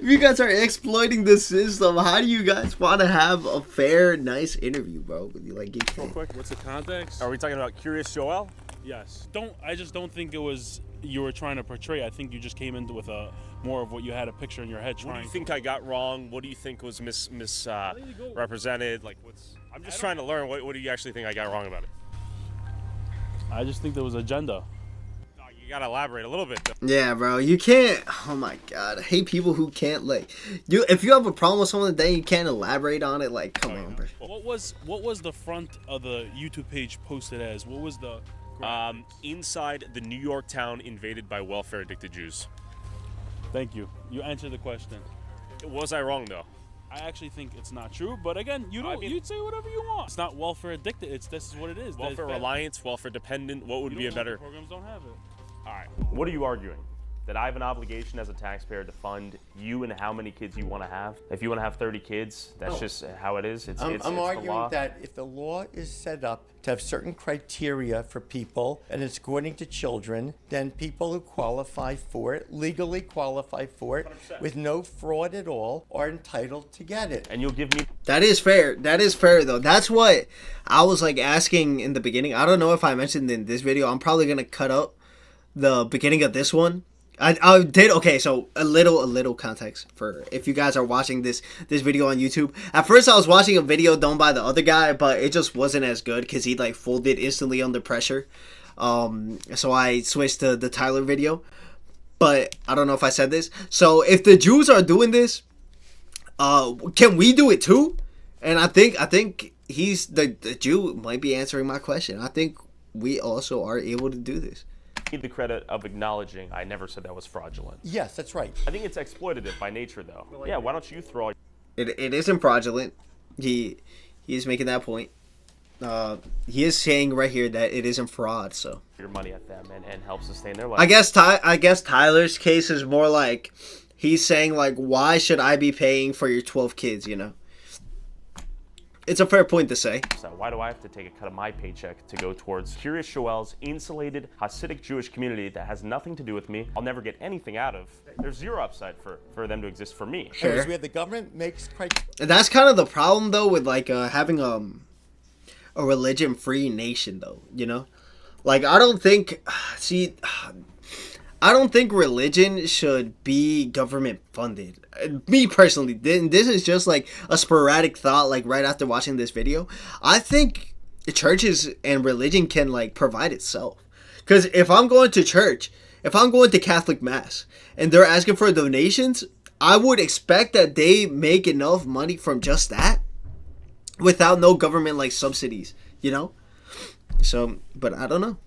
you guys are exploiting the system, how do you guys want to have a fair, nice interview, bro? Like, real quick, what's the context? Are we talking about Curious Joel? Yes. I just don't think it was you were trying to portray. I think you just came into with a more of what you had a picture in your head. What do you think I got wrong? What do you think was misrepresented? Like, I'm just trying to learn. What do you actually think I got wrong about it? I just think there was agenda. You gotta elaborate a little bit, though. Yeah, bro, you can't. Oh my god, I hate people who can't like. If you have a problem with something, then you can't elaborate on it. Like, come on, bro. What was the front of the YouTube page posted as? What was the inside the New York town invaded by welfare addicted Jews? Thank you. You answered the question. Was I wrong though? I actually think it's not true, but again, you'd say whatever you want. It's not welfare addicted. This is what it is. Welfare reliance, welfare dependent. What would be a better? Programs don't have it. All right. What are you arguing? That I have an obligation as a taxpayer to fund you and how many kids you want to have? If you want to have 30 kids, that's just how it is. I'm arguing that if the law is set up to have certain criteria for people, and it's according to children, then people who qualify for it, legally qualify for it, 100%. with no fraud at all, are entitled to get it. And you'll give me... That is fair. That is fair, though. That's what I was like asking in the beginning. I don't know if I mentioned in this video. I'm probably gonna cut out the beginning of this one. I did. Okay, so a little context for if you guys are watching this video on YouTube. At first I was watching a video done by the other guy, but it just wasn't as good because he like folded instantly under pressure. So I switched to the Tyler video. But I don't know if I said this. So if the Jews are doing this, can we do it too? And I think he's the Jew might be answering my question. I think we also are able to do this. Need the credit of acknowledging I never said that was fraudulent. Yes, that's right. I think it's exploitative by nature, though. Yeah, why don't you throw... It isn't fraudulent. He is making that point. He is saying right here that it isn't fraud, so... your money at them and help sustain their life. I guess Tyler's case is more like he's saying like, why should I be paying for your 12 kids, you know? It's a fair point to say. So why do I have to take a cut of my paycheck to go towards Curious Joel's insulated Hasidic Jewish community that has nothing to do with me? I'll never get anything out of. There's zero upside for them to exist for me. Sure. We have the government makes criteria. That's kind of the problem though with like having a religion-free nation though, you know? Like I don't think religion should be government funded. Me personally, this is just like a sporadic thought like right after watching this video. I think churches and religion can like provide itself. Because if I'm going to church, if I'm going to Catholic Mass and they're asking for donations, I would expect that they make enough money from just that without no government like subsidies, you know? So, but I don't know.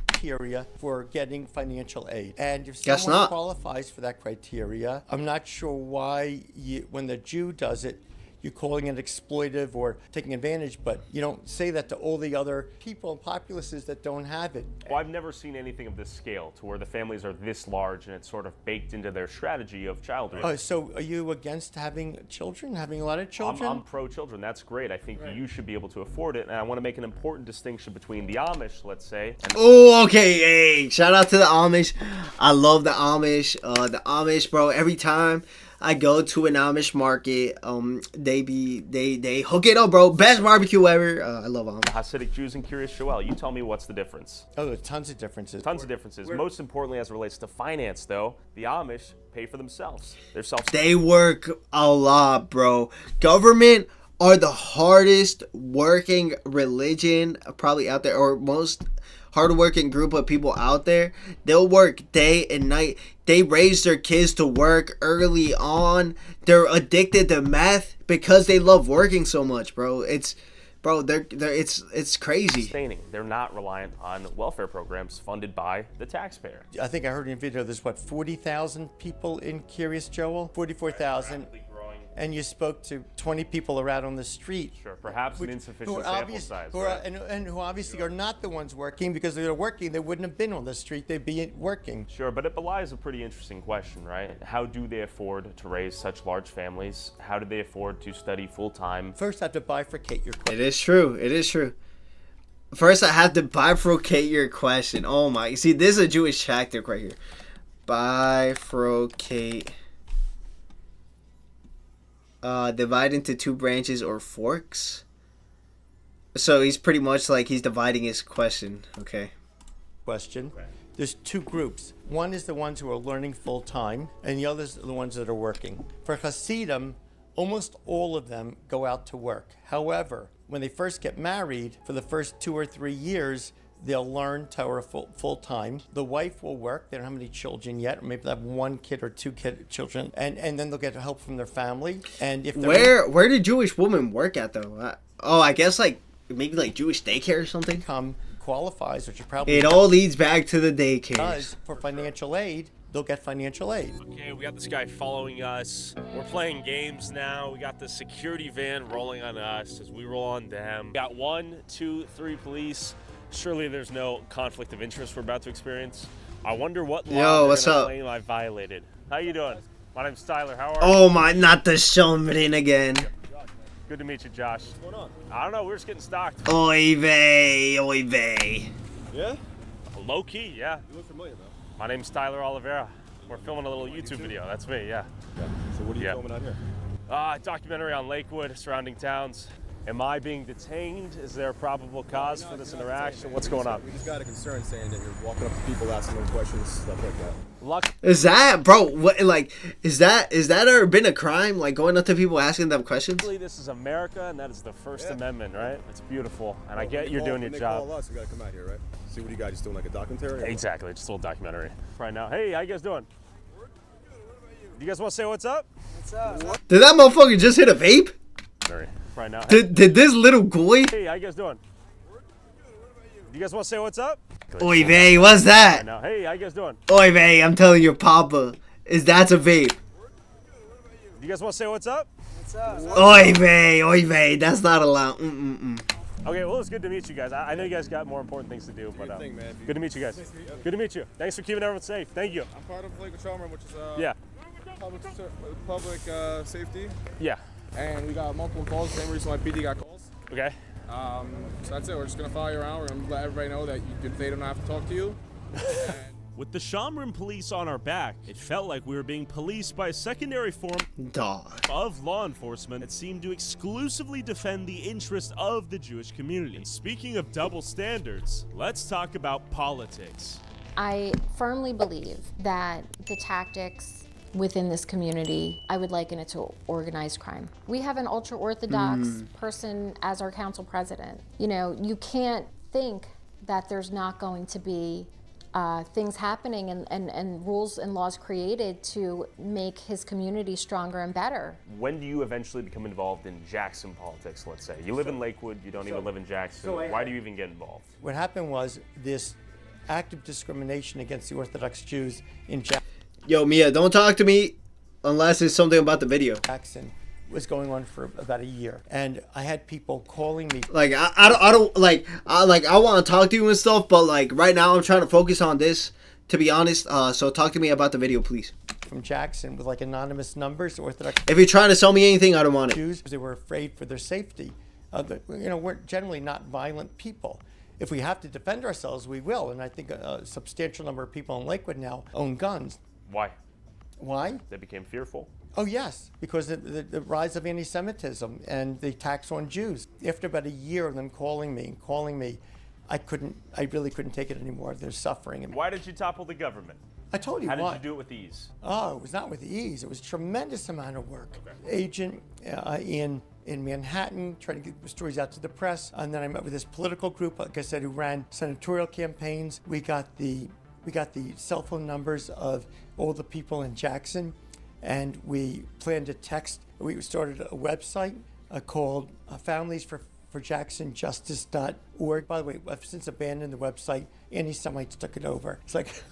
Criteria for getting financial aid, and if Guess someone not. qualifies for that criteria, I'm not sure why when the Jew does it, you're calling it exploitive or taking advantage, but you don't say that to all the other people and populaces that don't have it. Well, I've never seen anything of this scale to where the families are this large and it's sort of baked into their strategy of child raising. So are you against having children, having a lot of children? I'm pro-children. That's great. I think you should be able to afford it, and I want to make an important distinction between the Amish, let's say. Oh, okay. Hey, shout out to the Amish. I love the Amish. The Amish, bro. Every time I go to an Amish market, they hook it up, bro. Best barbecue ever. I love Amish. Hasidic Jews and Curious Joel. You tell me what's the difference. Oh, there's tons of differences. Tons of differences. Most importantly, as it relates to finance, though, the Amish pay for themselves. They're They work a lot, bro. Government are the hardest working religion probably out there, or most hardworking group of people out there. They'll work day and night. They raise their kids to work early on. They're addicted to meth because they love working so much, bro. It's crazy. Sustaining. They're not reliant on welfare programs funded by the taxpayer. I think I heard in a video there's 40,000 people in Curious Joel? 44,000. And you spoke to 20 people are out on the street. Sure, perhaps an insufficient sample size. Who obviously are not the ones working, because if they're working, they wouldn't have been on the street, they'd be working. Sure, but it belies a pretty interesting question, right? How do they afford to raise such large families? How do they afford to study full-time? First, I have to bifurcate your question. It is true. It is true. First, I have to bifurcate your question. Oh my. See, this is a Jewish tactic right here. Bifurcate. Divide into two branches or forks. So he's pretty much like he's dividing his question. Okay. Question. there's two groups. One is the ones who are learning full time, and the others are the ones that are working. For Hasidim, almost all of them go out to work. However, when they first get married, for the first 2 or 3 years, they'll learn Torah full time. The wife will work. They don't have any children yet, or maybe they have 1 kid or 2 children, and then they'll get help from their family. And if where do Jewish women work at though? I guess like maybe like Jewish daycare or something. Qualifies, which you probably it all leads back to the daycare. Because for financial aid, they'll get financial aid. Okay, we got this guy following us. We're playing games now. We got the security van rolling on us as we roll on them. We got 1, 2, 3 police. Surely there's no conflict of interest we're about to experience. I wonder what law what's up? claim I violated. How you doing? My name's Tyler. How are you? Oh my, not the Shumrin again. Good to meet you, Josh. What's going on? I don't know. We're just getting stocked. Oy vey, oy vey. Yeah? Low key, yeah. You look familiar, though. My name's Tyler Oliveira. We're filming a little YouTube video. That's me, yeah. So what are you filming out here? Documentary on Lakewood, surrounding towns. Am I being detained? Is there a probable cause for this interaction? What's going on? We just got a concern saying that you're walking up to people, asking them questions, stuff like that. Is that, bro? What, like, is that ever been a crime? Like going up to people asking them questions? This is America, and that is the First Amendment, right? It's beautiful, and I get you're doing your job. When they call us, we gotta come out here, right? See what you guys just doing, like a documentary? Exactly, just a little documentary. Right now, hey, how you guys doing? You guys want to say what's up? What's up? Did that motherfucker just hit a vape? Sorry. Right now. Did this little goy? Hey, how you guys doing? You guys want to say what's up? Oy vey, what's that? Right now. Hey, how you guys doing? Oy vey, I'm telling your papa, that's a vape. You guys want to say what's up? What's up? Oy vey, that's not allowed. Okay, well, it's good to meet you guys. I know you guys got more important things to do, but good to meet you guys. Good to meet you. Thanks for keeping everyone safe. Thank you. I'm part of Lakewood Trauma, which is yeah. public safety. Yeah. And we got multiple calls. Same reason why PD got calls. Okay. So that's it. We're just gonna follow you around. We're gonna let everybody know that they don't have to talk to you. With the Shamrin police on our back, it felt like we were being policed by a secondary form of law enforcement that seemed to exclusively defend the interest of the Jewish community. And speaking of double standards, let's talk about politics. I firmly believe that the tactics within this community, I would liken it to organized crime. We have an ultra-Orthodox person as our council president. You know, you can't think that there's not going to be things happening and rules and laws created to make his community stronger and better. When do you eventually become involved in Jackson politics, let's say? You live in Lakewood, you don't even live in Jackson. Why do you even get involved? What happened was this active discrimination against the Orthodox Jews in Jackson. Yo, Mia, don't talk to me unless it's something about the video. Jackson was going on for about a year, and I had people calling me. Like I want to talk to you and stuff, but like right now I'm trying to focus on this. To be honest, so talk to me about the video, please. From Jackson with like anonymous numbers, Orthodox. If you're trying to sell me anything, I don't want it. Jews, they were afraid for their safety. We're generally not violent people. If we have to defend ourselves, we will. And I think a substantial number of people in Lakewood now own guns. Why? Why? They became fearful. Oh yes, because of the rise of anti-Semitism and the attacks on Jews. After about a year of them calling me, I really couldn't take it anymore. They're suffering. Why did you topple the government? I told you why. How did you do it with ease? Oh, it was not with ease. It was a tremendous amount of work. Okay. Agent in Manhattan, trying to get stories out to the press, and then I met with this political group, like I said, who ran senatorial campaigns. We got the cell phone numbers of all the people in Jackson, and we planned to text. We started a website called familiesforjacksonjustice.org. By the way, I've since abandoned the website. Anti-Semites took it over. It's like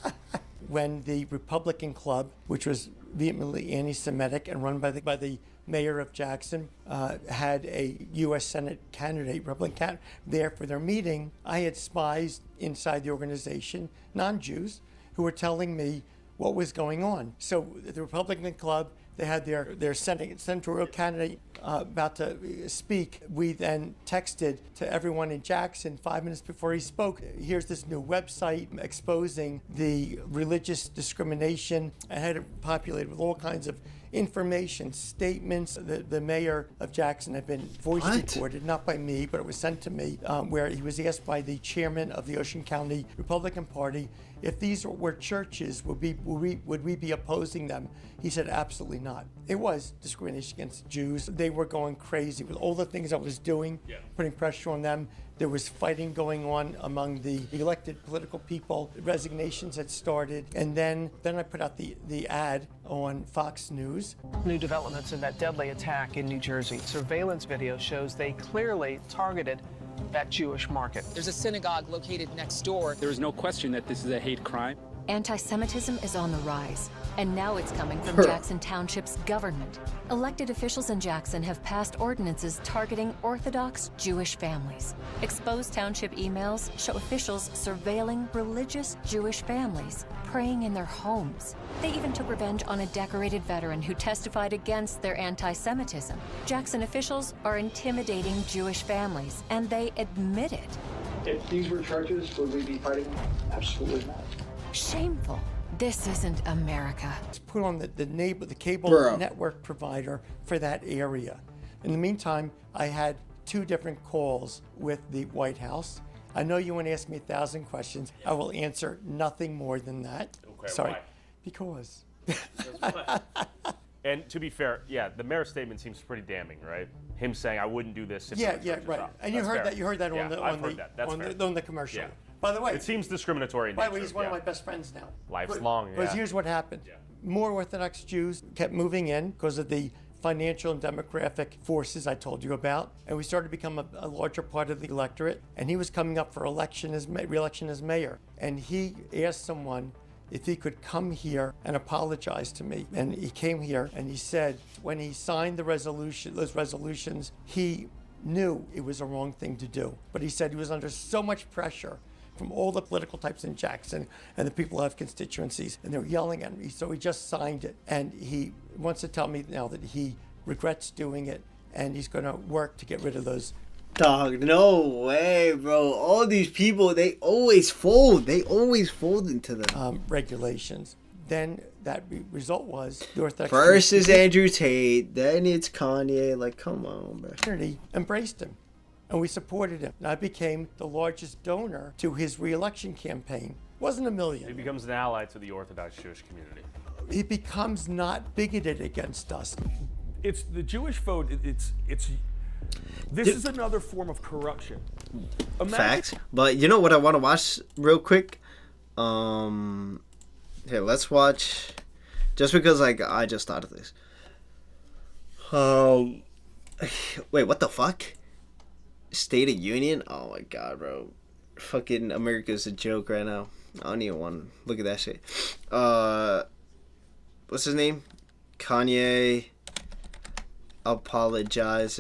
when the Republican Club, which was vehemently anti-Semitic and run by the mayor of Jackson, had a U.S. Senate candidate, Republican candidate, there for their meeting. I had spies inside the organization, non-Jews, who were telling me what was going on. So the Republican Club, they had their senatorial candidate about to speak, we then texted to everyone in Jackson 5 minutes before he spoke. Here's this new website exposing the religious discrimination and had it populated with all kinds of information, statements. The mayor of Jackson had been voice recorded, not by me, but it was sent to me, where he was asked by the chairman of the Ocean County Republican Party if these were churches, would we be opposing them? He said, absolutely not. It was discrimination against Jews. They were going crazy with all the things I was doing, putting pressure on them. There was fighting going on among the elected political people. Resignations had started. And then I put out the ad on Fox News. New developments in that deadly attack in New Jersey. Surveillance video shows they clearly targeted that Jewish market. There's a synagogue located next door. There is no question that this is a hate crime. Anti-Semitism is on the rise, and now it's coming from Jackson Township's government. Elected officials in Jackson have passed ordinances targeting Orthodox Jewish families. Exposed township emails show officials surveilling religious Jewish families, praying in their homes. They even took revenge on a decorated veteran who testified against their anti-Semitism. Jackson officials are intimidating Jewish families, and they admit it. If these were churches, would we be fighting? Absolutely not. Shameful. This isn't America. It's put on the cable network provider for that area. In the meantime, I had 2 different calls with the White House. I know you want to ask me 1,000 questions. I will answer nothing more than that. Okay, sorry. why? Because. And to be fair, yeah, the mayor's statement seems pretty damning, right? Him saying, "I wouldn't do this." If Yeah, it was right. up." And you That's heard fair. that. You heard that Yeah, on the I've heard that. That's fair. on the commercial. Yeah. By the way, it seems discriminatory in by the way, nature, he's one of my best friends now. Life's long. Because Yeah. here's what happened. More Orthodox Jews kept moving in because of the financial and demographic forces I told you about, and we started to become a larger part of the electorate. And he was coming up for re-election as mayor, and he asked someone if he could come here and apologize to me. And he came here and he said when he signed those resolutions, he knew it was a wrong thing to do. But he said he was under so much pressure from all the political types in Jackson and the people who have constituencies, and they were yelling at me. So he just signed it. And he wants to tell me now that he regrets doing it, and he's going to work to get rid of those. Dog, no way, bro. All these people, they always fold. They always fold into them. Regulations. Then that result was the Orthodox First is Andrew Tate, then it's Kanye. Like, come on, bro. Community embraced him, and we supported him. And I became the largest donor to his re-election campaign. Wasn't $1 million. He becomes an ally to the Orthodox Jewish community. He becomes not bigoted against us. It's the Jewish vote. This is another form of corruption. Facts. But you know what I want to watch real quick? Here, let's watch. Just because, like, I just thought of this. Wait, what the fuck? State of Union? Oh my god, bro. Fucking America's a joke right now. I don't even want to look at that shit. What's his name? Kanye apologize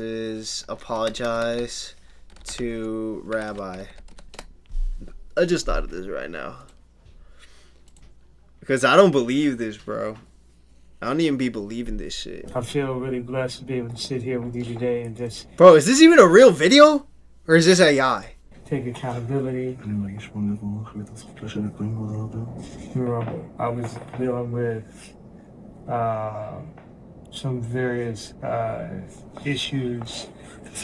to Rabbi. I just thought of this right now. Because I don't believe this, bro. I don't even be believing this shit. I feel really blessed to be able to sit here with you today and just... Bro, is this even a real video? Or is this AI? Take accountability. I was dealing with some various issues,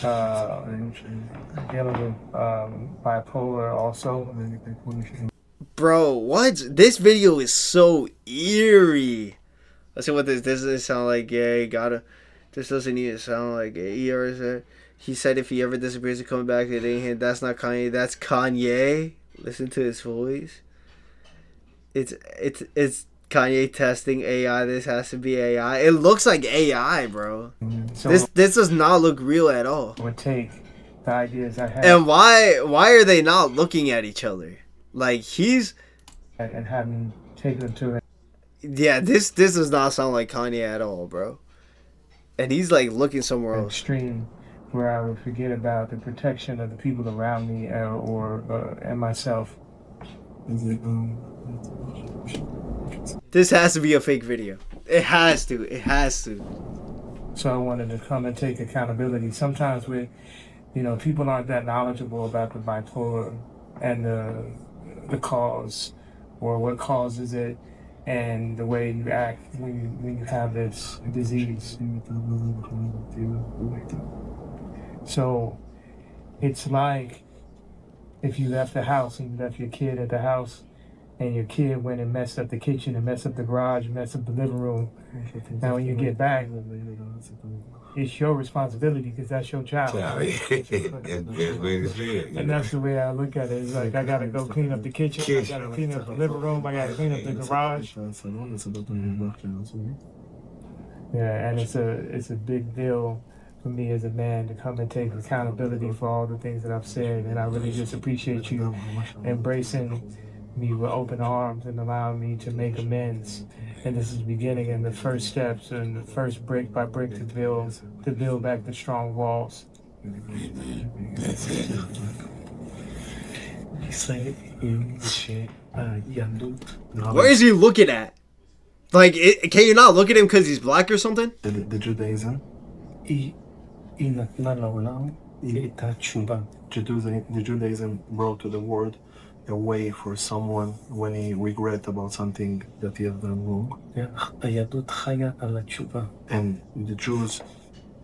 dealing with bipolar also. Bro, what? This video is so eerie. Let's see what this doesn't sound like gay. This doesn't even sound like gay. He said if he ever disappears and comes back, it ain't him. That's not Kanye. That's Kanye. Listen to his voice. It's Kanye testing AI. This has to be AI. It looks like AI, bro. So this does not look real at all. Would take the ideas I have. And why are they not looking at each other? Like and having taken them to it. Yeah, this does not sound like Kanye at all, bro. And he's like looking somewhere else. Extreme, where I would forget about the protection of the people around me and myself. This has to be a fake video. It has to. So I wanted to come and take accountability. Sometimes people aren't that knowledgeable about the bipolar and the cause or what causes it and the way you act when you have this disease. So it's like if you left the house and you left your kid at the house and your kid went and messed up the kitchen and messed up the garage, messed up the living room. Now when you get back, it's your responsibility because that's your child. And that's the way I look at it. It's like I gotta go clean up the kitchen, I gotta clean up the living room, I gotta clean up the garage. Yeah, and it's a big deal for me as a man to come and take accountability for all the things that I've said, and I really just appreciate you embracing me with open arms and allowing me to make amends. And this is the beginning and the first steps and the first brick by brick to build back the strong walls. Where is he looking at? Like, can you not look at him because he's black or something? The Judaism. The Judaism brought to the world a way for someone when he regret about something that he has done wrong. And the Jews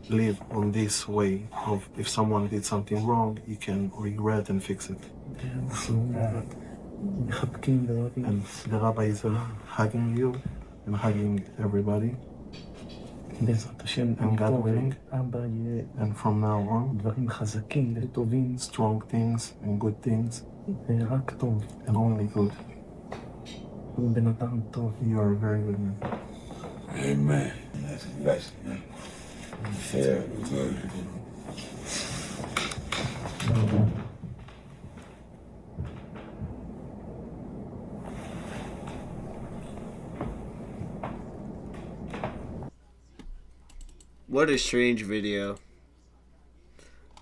live on this way of if someone did something wrong, he can regret and fix it. And the rabbi is hugging you and hugging everybody. And God willing, and from now on, strong things and good things, and only good. You are a very good man. Amen. That's the best, man. Very good. What a strange video.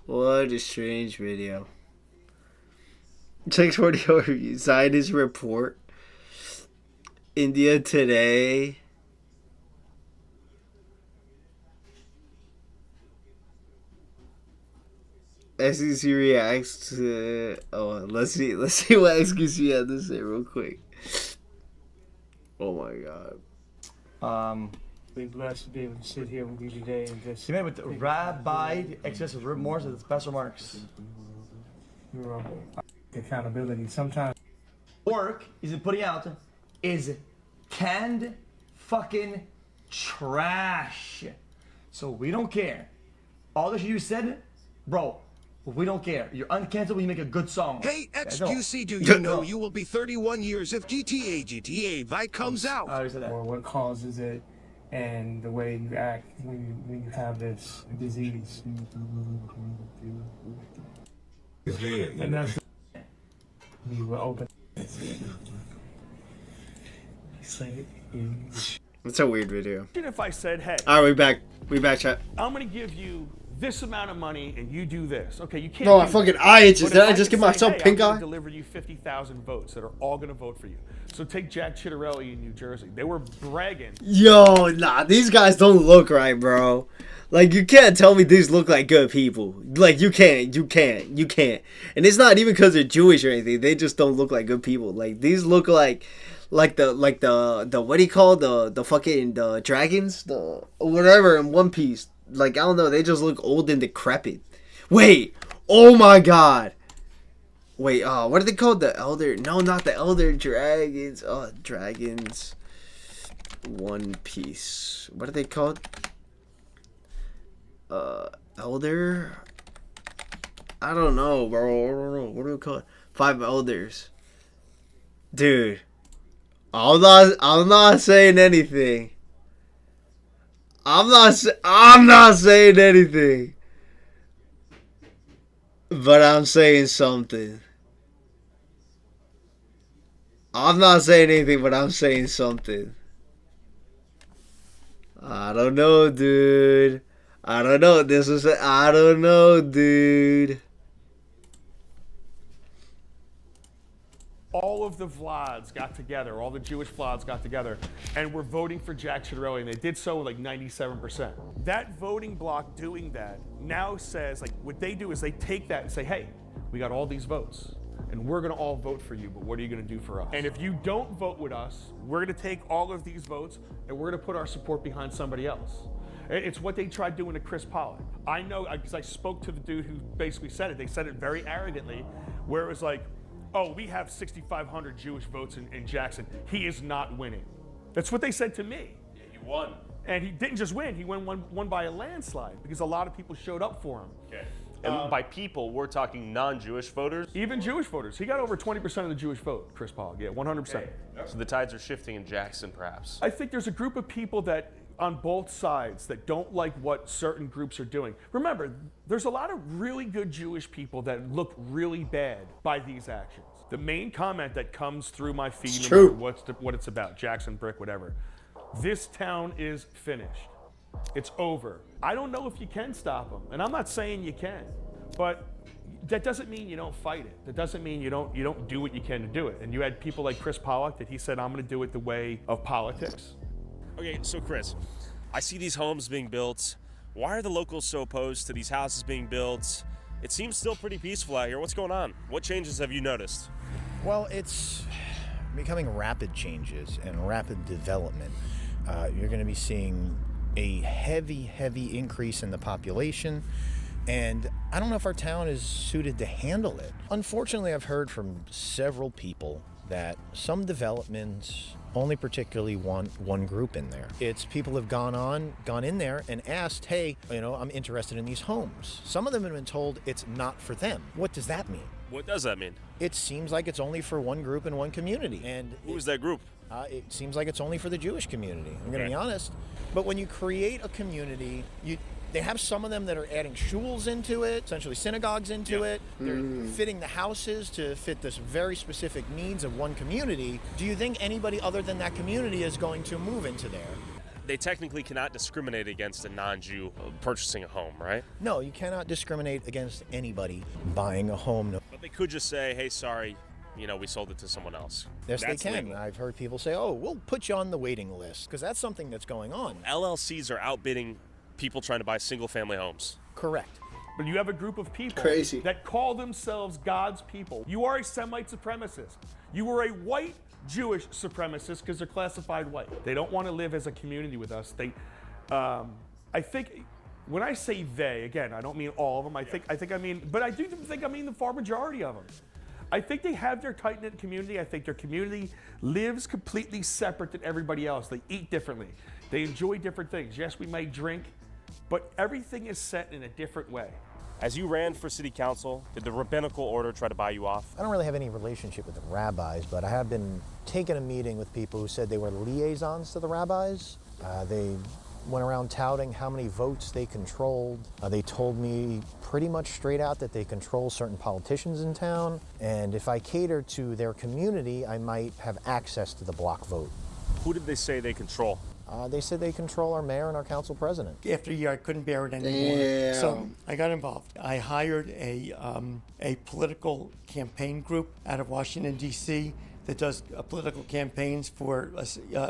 What a strange video. Check 40 overview. Zionist report. India Today. SEC reacts to. Oh, let's see what SEC had to say real quick. Oh my god. We're blessed to be able to sit here with you today and just. He made with rabbi excessive remorse at his best remarks. Accountability. Sometimes work he's been putting out is canned fucking trash. So we don't care. All the shit you said, bro, we don't care. You're uncancelable, you make a good song. Hey, XQC, do you know you will be 31 years if GTA Vice comes out? Or what causes it and the way you act when you have this disease. And that's we were open. It's a weird video. If I said, hey, all right, we back, chat. I'm gonna give you this amount of money and you do this. Okay, you can't. No, I fucking eye itches. Did I just give myself pink eye? I'm gonna deliver you 50,000 votes that are all gonna vote for you. So take Jack Chitterelli in New Jersey. They were bragging. Yo, nah, these guys don't look right, bro. Like, you can't tell me these look like good people. Like, you can't. And it's not even because they're Jewish or anything. They just don't look like good people. Like, these look like the what do you call the fucking the dragons, the whatever in One Piece. Like, I don't know. They just look old and decrepit. Wait, oh my god. Wait, what are they called? The Elder? No, not the Elder Dragons. Dragons. One Piece. What are they called? Elder? I don't know, bro. I don't know. What do we call it? 5 elders. Dude. I'm not saying anything. I'm not saying anything. But I'm saying something. I'm not saying anything, but I'm saying something. I don't know, dude. I don't know. I don't know, dude. all of the Vlads got together, all the Jewish Vlads got together, and were voting for Jack Ciattarelli, and they did so with like 97%. That voting bloc doing that now says, like, what they do is they take that and say, hey, we got all these votes, and we're gonna all vote for you, but what are you gonna do for us? And if you don't vote with us, we're gonna take all of these votes, and we're gonna put our support behind somebody else. It's what they tried doing to Chris Pollock. I know, because I spoke to the dude who basically said it. They said it very arrogantly, where it was like, oh, we have 6,500 Jewish votes in Jackson. He is not winning. That's what they said to me. Yeah, he won. And he didn't just win, he won by a landslide because a lot of people showed up for him. Okay. And by people, we're talking non-Jewish voters? Even Jewish voters. He got over 20% of the Jewish vote, Chris Pollock, yeah, 100%. Okay. So the tides are shifting in Jackson, perhaps? I think there's a group of people that, on both sides, that don't like what certain groups are doing. Remember, there's a lot of really good Jewish people that look really bad by these actions. The main comment that comes through my feed, no matter what it's about, Jackson, Brick, whatever, this town is finished. It's over. I don't know if you can stop them, and I'm not saying you can, but that doesn't mean you don't fight it. That doesn't mean you don't do what you can to do it. And you had people like Chris Pollock that he said, I'm going to do it the way of politics. Okay, so Chris, I see these homes being built. Why are the locals so opposed to these houses being built? It seems still pretty peaceful out here. What's going on? What changes have you noticed? Well, it's becoming rapid changes and rapid development. You're going to be seeing a heavy increase in the population, and I don't know if our town is suited to handle it. Unfortunately, I've heard from several people that some developments only particularly want one group in there. It's people have gone in there and asked, hey, I'm interested in these homes. Some of them have been told it's not for them. What does that mean? What does that mean? It seems like it's only for one group in one community. And who's that group? It seems like it's only for the Jewish community. I'm going to be honest. But when you create a community, they have some of them that are adding shuls into it, essentially synagogues into it. They're fitting the houses to fit this very specific needs of one community. Do you think anybody other than that community is going to move into there? They technically cannot discriminate against a non-Jew purchasing a home, right? No, you cannot discriminate against anybody buying a home. But they could just say, hey, sorry, we sold it to someone else. Yes, that's they can. Legal. I've heard people say, oh, we'll put you on the waiting list, because that's something that's going on. LLCs are outbidding people trying to buy single-family homes. Correct. But you have a group of people that call themselves God's people. You are a Semite supremacist. You are a white Jewish supremacist because they're classified white. They don't want to live as a community with us. I think, when I say they, again, I don't mean all of them. But I do think I mean the far majority of them. I think they have their tight-knit community. I think their community lives completely separate than everybody else. They eat differently. They enjoy different things. Yes, we might drink, but everything is set in a different way. As you ran for city council, did the rabbinical order try to buy you off? I don't really have any relationship with the rabbis, but I have been taking a meeting with people who said they were liaisons to the rabbis. They went around touting how many votes they controlled. They told me pretty much straight out that they control certain politicians in town, and if I cater to their community, I might have access to the block vote. Who did they say they control? They said they control our mayor and our council president. After a year, I couldn't bear it anymore. So I got involved. I hired a political campaign group out of Washington, D.C. that does political campaigns for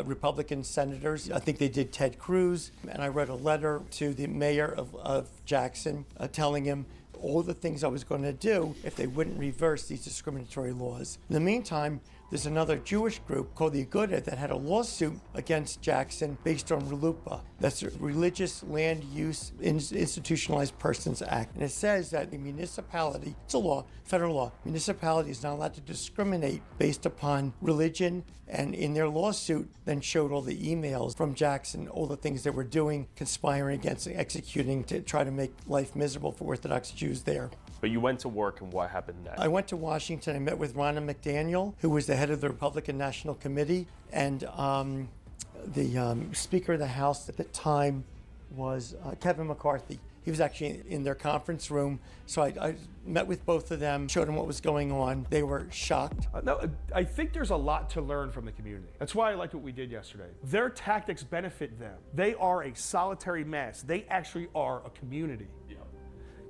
Republican senators. I think they did Ted Cruz. And I wrote a letter to the mayor of Jackson telling him all the things I was going to do if they wouldn't reverse these discriminatory laws. In the meantime, there's another Jewish group called the Aguda that had a lawsuit against Jackson based on RLUIPA. That's the Religious Land Use Institutionalized Persons Act. And it says that the municipality, it's a law, federal law, municipality is not allowed to discriminate based upon religion. And in their lawsuit, then showed all the emails from Jackson, all the things they were doing, conspiring against, executing to try to make life miserable for Orthodox Jews there. But you went to work, and what happened next? I went to Washington. I met with Ronna McDaniel, who was the head of the Republican National Committee, and the Speaker of the House at the time was Kevin McCarthy. He was actually in their conference room. So I met with both of them, showed them what was going on. They were shocked. No, I think there's a lot to learn from the community. That's why I liked what we did yesterday. Their tactics benefit them. They are a solitary mass. They actually are a community.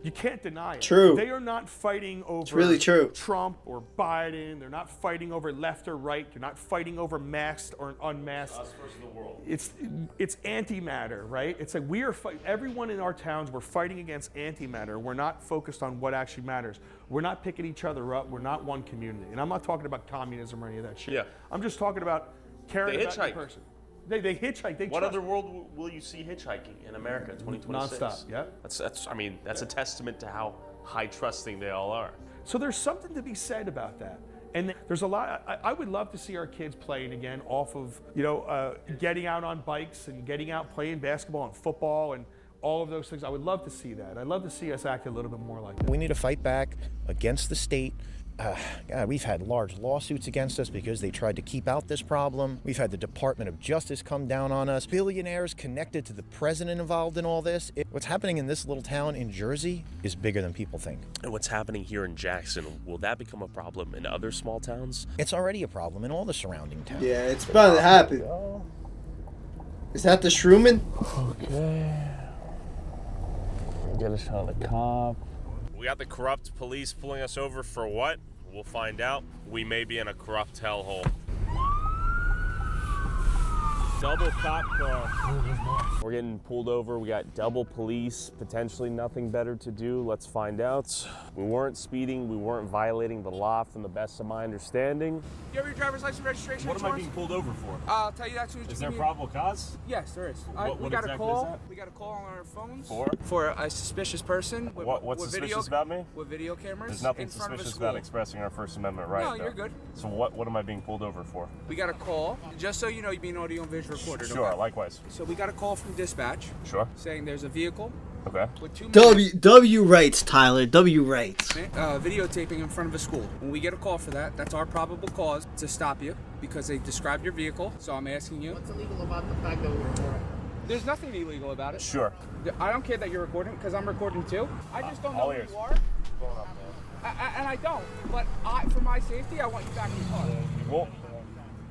You can't deny it. True. They are not fighting over really true. Trump or Biden. They're not fighting over left or right. They're not fighting over masked or unmasked. Us versus the world. It's antimatter, right? It's like we are everyone in our towns, we're fighting against antimatter. We're not focused on what actually matters. We're not picking each other up. We're not one community. And I'm not talking about communism or any of that shit. Yeah. I'm just talking about caring They about the hitchhike. person. They hitchhike. What other world will you see hitchhiking in America in 2026? Nonstop, yeah. That's a testament to how high trusting they all are. So there's something to be said about that. And there's a lot, I would love to see our kids playing again off of, getting out on bikes and getting out playing basketball and football and all of those things. I would love to see that. I'd love to see us act a little bit more like that. We need to fight back against the state. God, we've had large lawsuits against us because they tried to keep out this problem. We've had the Department of Justice come down on us. Billionaires connected to the president involved in all this. What's happening in this little town in Jersey is bigger than people think. And what's happening here in Jackson, will that become a problem in other small towns? It's already a problem in all the surrounding towns. Yeah, it's bound to happen. Is that the Shrooman? Okay. Get us on the cop. We got the corrupt police pulling us over for what? We'll find out. We may be in a corrupt hellhole. Double cop car. We're getting pulled over. We got double police, potentially nothing better to do. Let's find out. We weren't speeding. We weren't violating the law from the best of my understanding. You have your driver's license registration? What am I being pulled over for? I'll tell you that soon as you Is give there me probable cause? Yes, there is. What we got exactly a call. is that? We got a call on our phones For a suspicious person. What's suspicious about me? With video cameras. There's nothing in front suspicious of a school. about expressing our First Amendment right. No, though. you're good. So what am I being pulled over for? We got a call. Just so you know, you're being audio and visual recorded. Sure, okay? likewise. So we got a call from dispatch. Sure. Saying there's a vehicle. Okay. With 2 W rights, Tyler. W rights. Videotaping in front of a school. When we get a call for that, that's our probable cause to stop you because they described your vehicle. So I'm asking you. What's illegal about the fact that we're recording? There's nothing illegal about it. Sure. I don't care that you're recording because I'm recording too. I just don't know all who ears. you are. And I don't. But for my safety, I want you back in the car. You won't.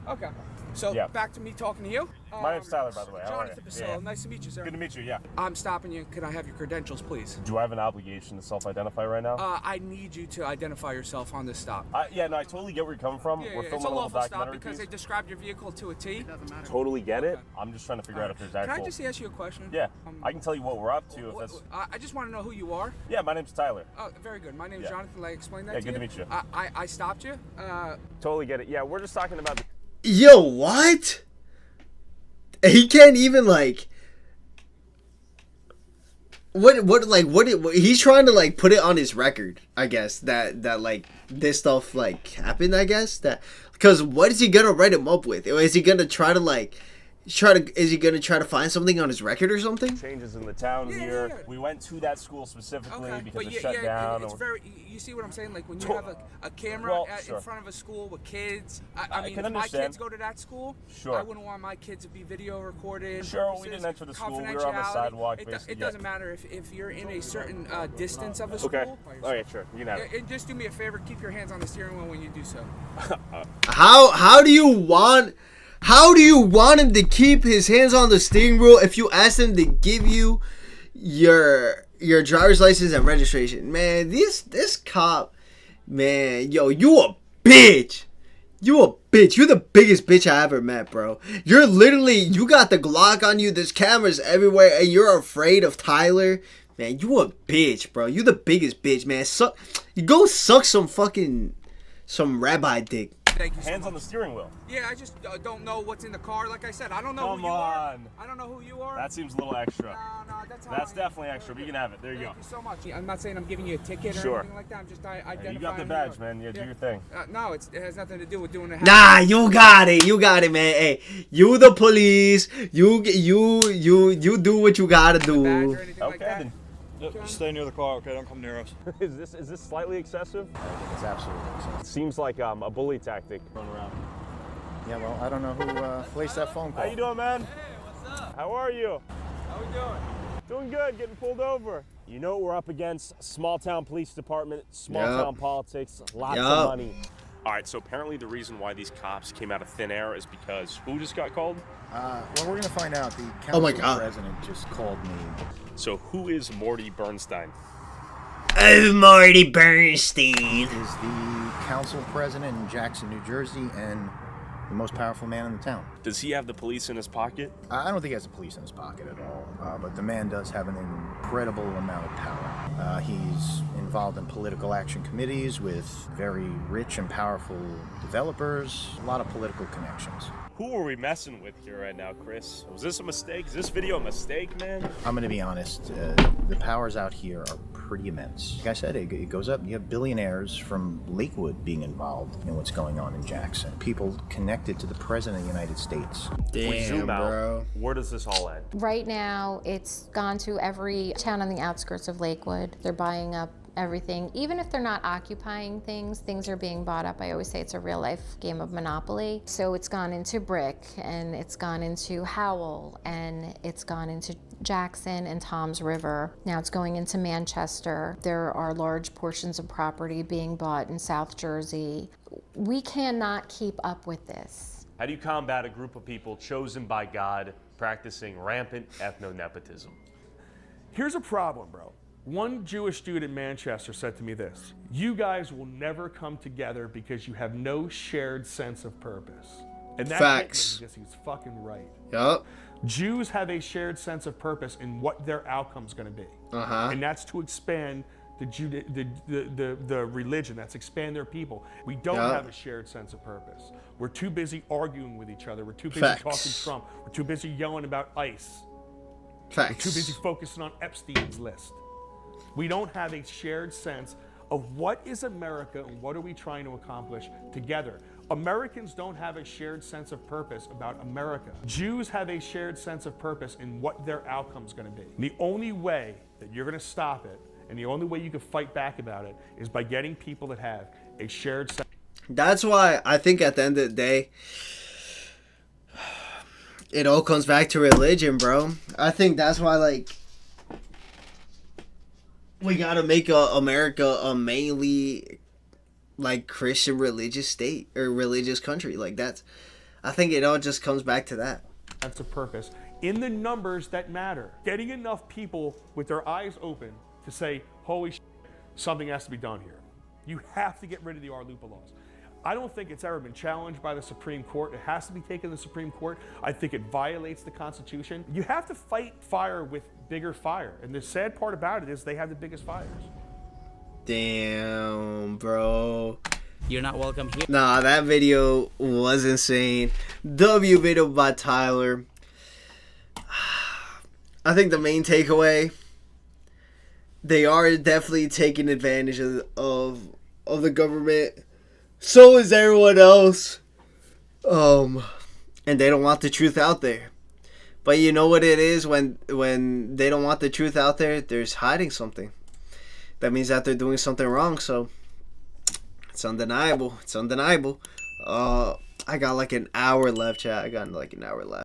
Okay. So back to me talking to you. My name's Tyler, by the way. How are Jonathan you? Basillo. Nice to meet you, sir. Good to meet you, yeah. I'm stopping you. Could I have your credentials, please? Do I have an obligation to self-identify right now? I need you to identify yourself on this stop. Yeah, no, I totally get where you're coming from. Yeah, We're it's filming a a little lawful stop documentary because piece. they described your vehicle to a T. Totally get it. I'm just trying to figure out if there's actual... Can I just ask you a question? Yeah, I can tell you what we're up to if that's... I just want to know who you are. Yeah, my name's Tyler. Oh, very good. My name is Jonathan. Like, explain that Yeah, to good you. to meet you. I stopped you. Totally get it. Yeah, we're just talking about... Yo, what? He can't even like. What he's trying to like put it on his record, I guess, that like this stuff like happened, I guess, that because what is he gonna write him up with? Or is he gonna try to like is he gonna try to find something on his record or something? Changes in the town here. We went to that school specifically because it's shut down. It's very. You see what I'm saying? Like when you have a camera in front of a school with kids. I mean, can if my understand. kids go to that school, I wouldn't want my kids to be video recorded. Sure, we didn't enter the school. We were on the sidewalk. It doesn't matter if you're in a certain distance of a school. Okay. All right, sure. You can have it. And just do me a favor. Keep your hands on the steering wheel when you do so. How do you want him to keep his hands on the steering wheel if you ask him to give you your driver's license and registration? Man, this cop, man, yo, you a bitch. You a bitch. You're the biggest bitch I ever met, bro. You're literally, you got the Glock on you. There's cameras everywhere, and you're afraid of Tyler. Man, you a bitch, bro. You the biggest bitch, man. You go suck some rabbi dick. Thank you so Hands much. on the steering wheel. Yeah, I just don't know what's in the car. Like I said, I don't know who you are. I don't know who you are. That seems a little extra. No, that's definitely extra, but you can have it. There you go. Thank you so much. I'm not saying I'm giving you a ticket or anything like that. I'm just identifying. You got the badge, man. You do your thing. No, it has nothing to do with doing it. Nah, you got it, man. Hey, you the police. You do what you gotta do. Okay, then. Stay near the car, okay? Don't come near us. Is this slightly excessive? I think it's absolutely excessive. Seems like a bully tactic going around. Yeah, well, I don't know who placed that phone call. How you doing, man? Hey, what's up? How are you? How we doing? Doing good, getting pulled over. You know what we're up against? Small town police department, small town politics, lots of money. All right, so apparently the reason why these cops came out of thin air is because who just got called? Well, we're gonna find out. The council president just called me. So who is Morty Bernstein? Oh, Marty Bernstein is the council president in Jackson, New Jersey, and the most powerful man in the town. Does he have the police in his pocket? I don't think he has the police in his pocket at all, but the man does have an incredible amount of power. He's involved in political action committees with very rich and powerful developers, a lot of political connections. Who are we messing with here right now, Chris? Was this a mistake? Is this video a mistake, man? I'm going to be honest, the powers out here are pretty immense. Like I said, it goes up. You have billionaires from Lakewood being involved in what's going on in Jackson. People connected to the President of the United States. We zoom out, where does this all end? Right now, it's gone to every town on the outskirts of Lakewood. They're buying up everything. Even if they're not occupying things, things are being bought up. I always say it's a real life game of Monopoly. So it's gone into Brick, and it's gone into Howell, and it's gone into Jackson and Toms River. Now it's going into Manchester. There are large portions of property being bought in South Jersey. We cannot keep up with this. How do you combat a group of people chosen by God practicing rampant ethno-nepotism? Here's a problem, bro. One Jewish dude in Manchester said to me this: you guys will never come together because you have no shared sense of purpose. And that Facts. because he's fucking right. Yup. Jews have a shared sense of purpose in what their outcome's going to be. And that's to expand the religion, that's expand their people. We don't have a shared sense of purpose. We're too busy arguing with each other. We're too busy talking Trump. We're too busy yelling about ICE. Facts. We're too busy focusing on Epstein's list. We don't have a shared sense of what is America and what are we trying to accomplish together. Americans don't have a shared sense of purpose about America. Jews have a shared sense of purpose in what their outcome's going to be. And the only way that you're going to stop it, and the only way you can fight back about it, is by getting people that have a shared sense. That's why I think at the end of the day, it all comes back to religion, bro. I think that's why, like, we gotta make America a mainly, like, Christian religious state or religious country. Like, that's, I think it all just comes back to that. That's a purpose in the numbers that matter. Getting enough people with their eyes open to say, holy shit, something has to be done here. You have to get rid of the RLUIPA laws. I don't think it's ever been challenged by the Supreme Court. It has to be taken to the Supreme Court. I think it violates the Constitution. You have to fight fire with bigger fire. And the sad part about it is they have the biggest fires. Damn, bro. You're not welcome here. Nah, that video was insane. W video by Tyler. I think the main takeaway, they are definitely taking advantage of the government. So is everyone else. And they don't want the truth out there. But you know what it is when they don't want the truth out there? There's hiding something. That means that they're doing something wrong. So it's undeniable. It's undeniable. I got like an hour left, chat. I got like an hour left.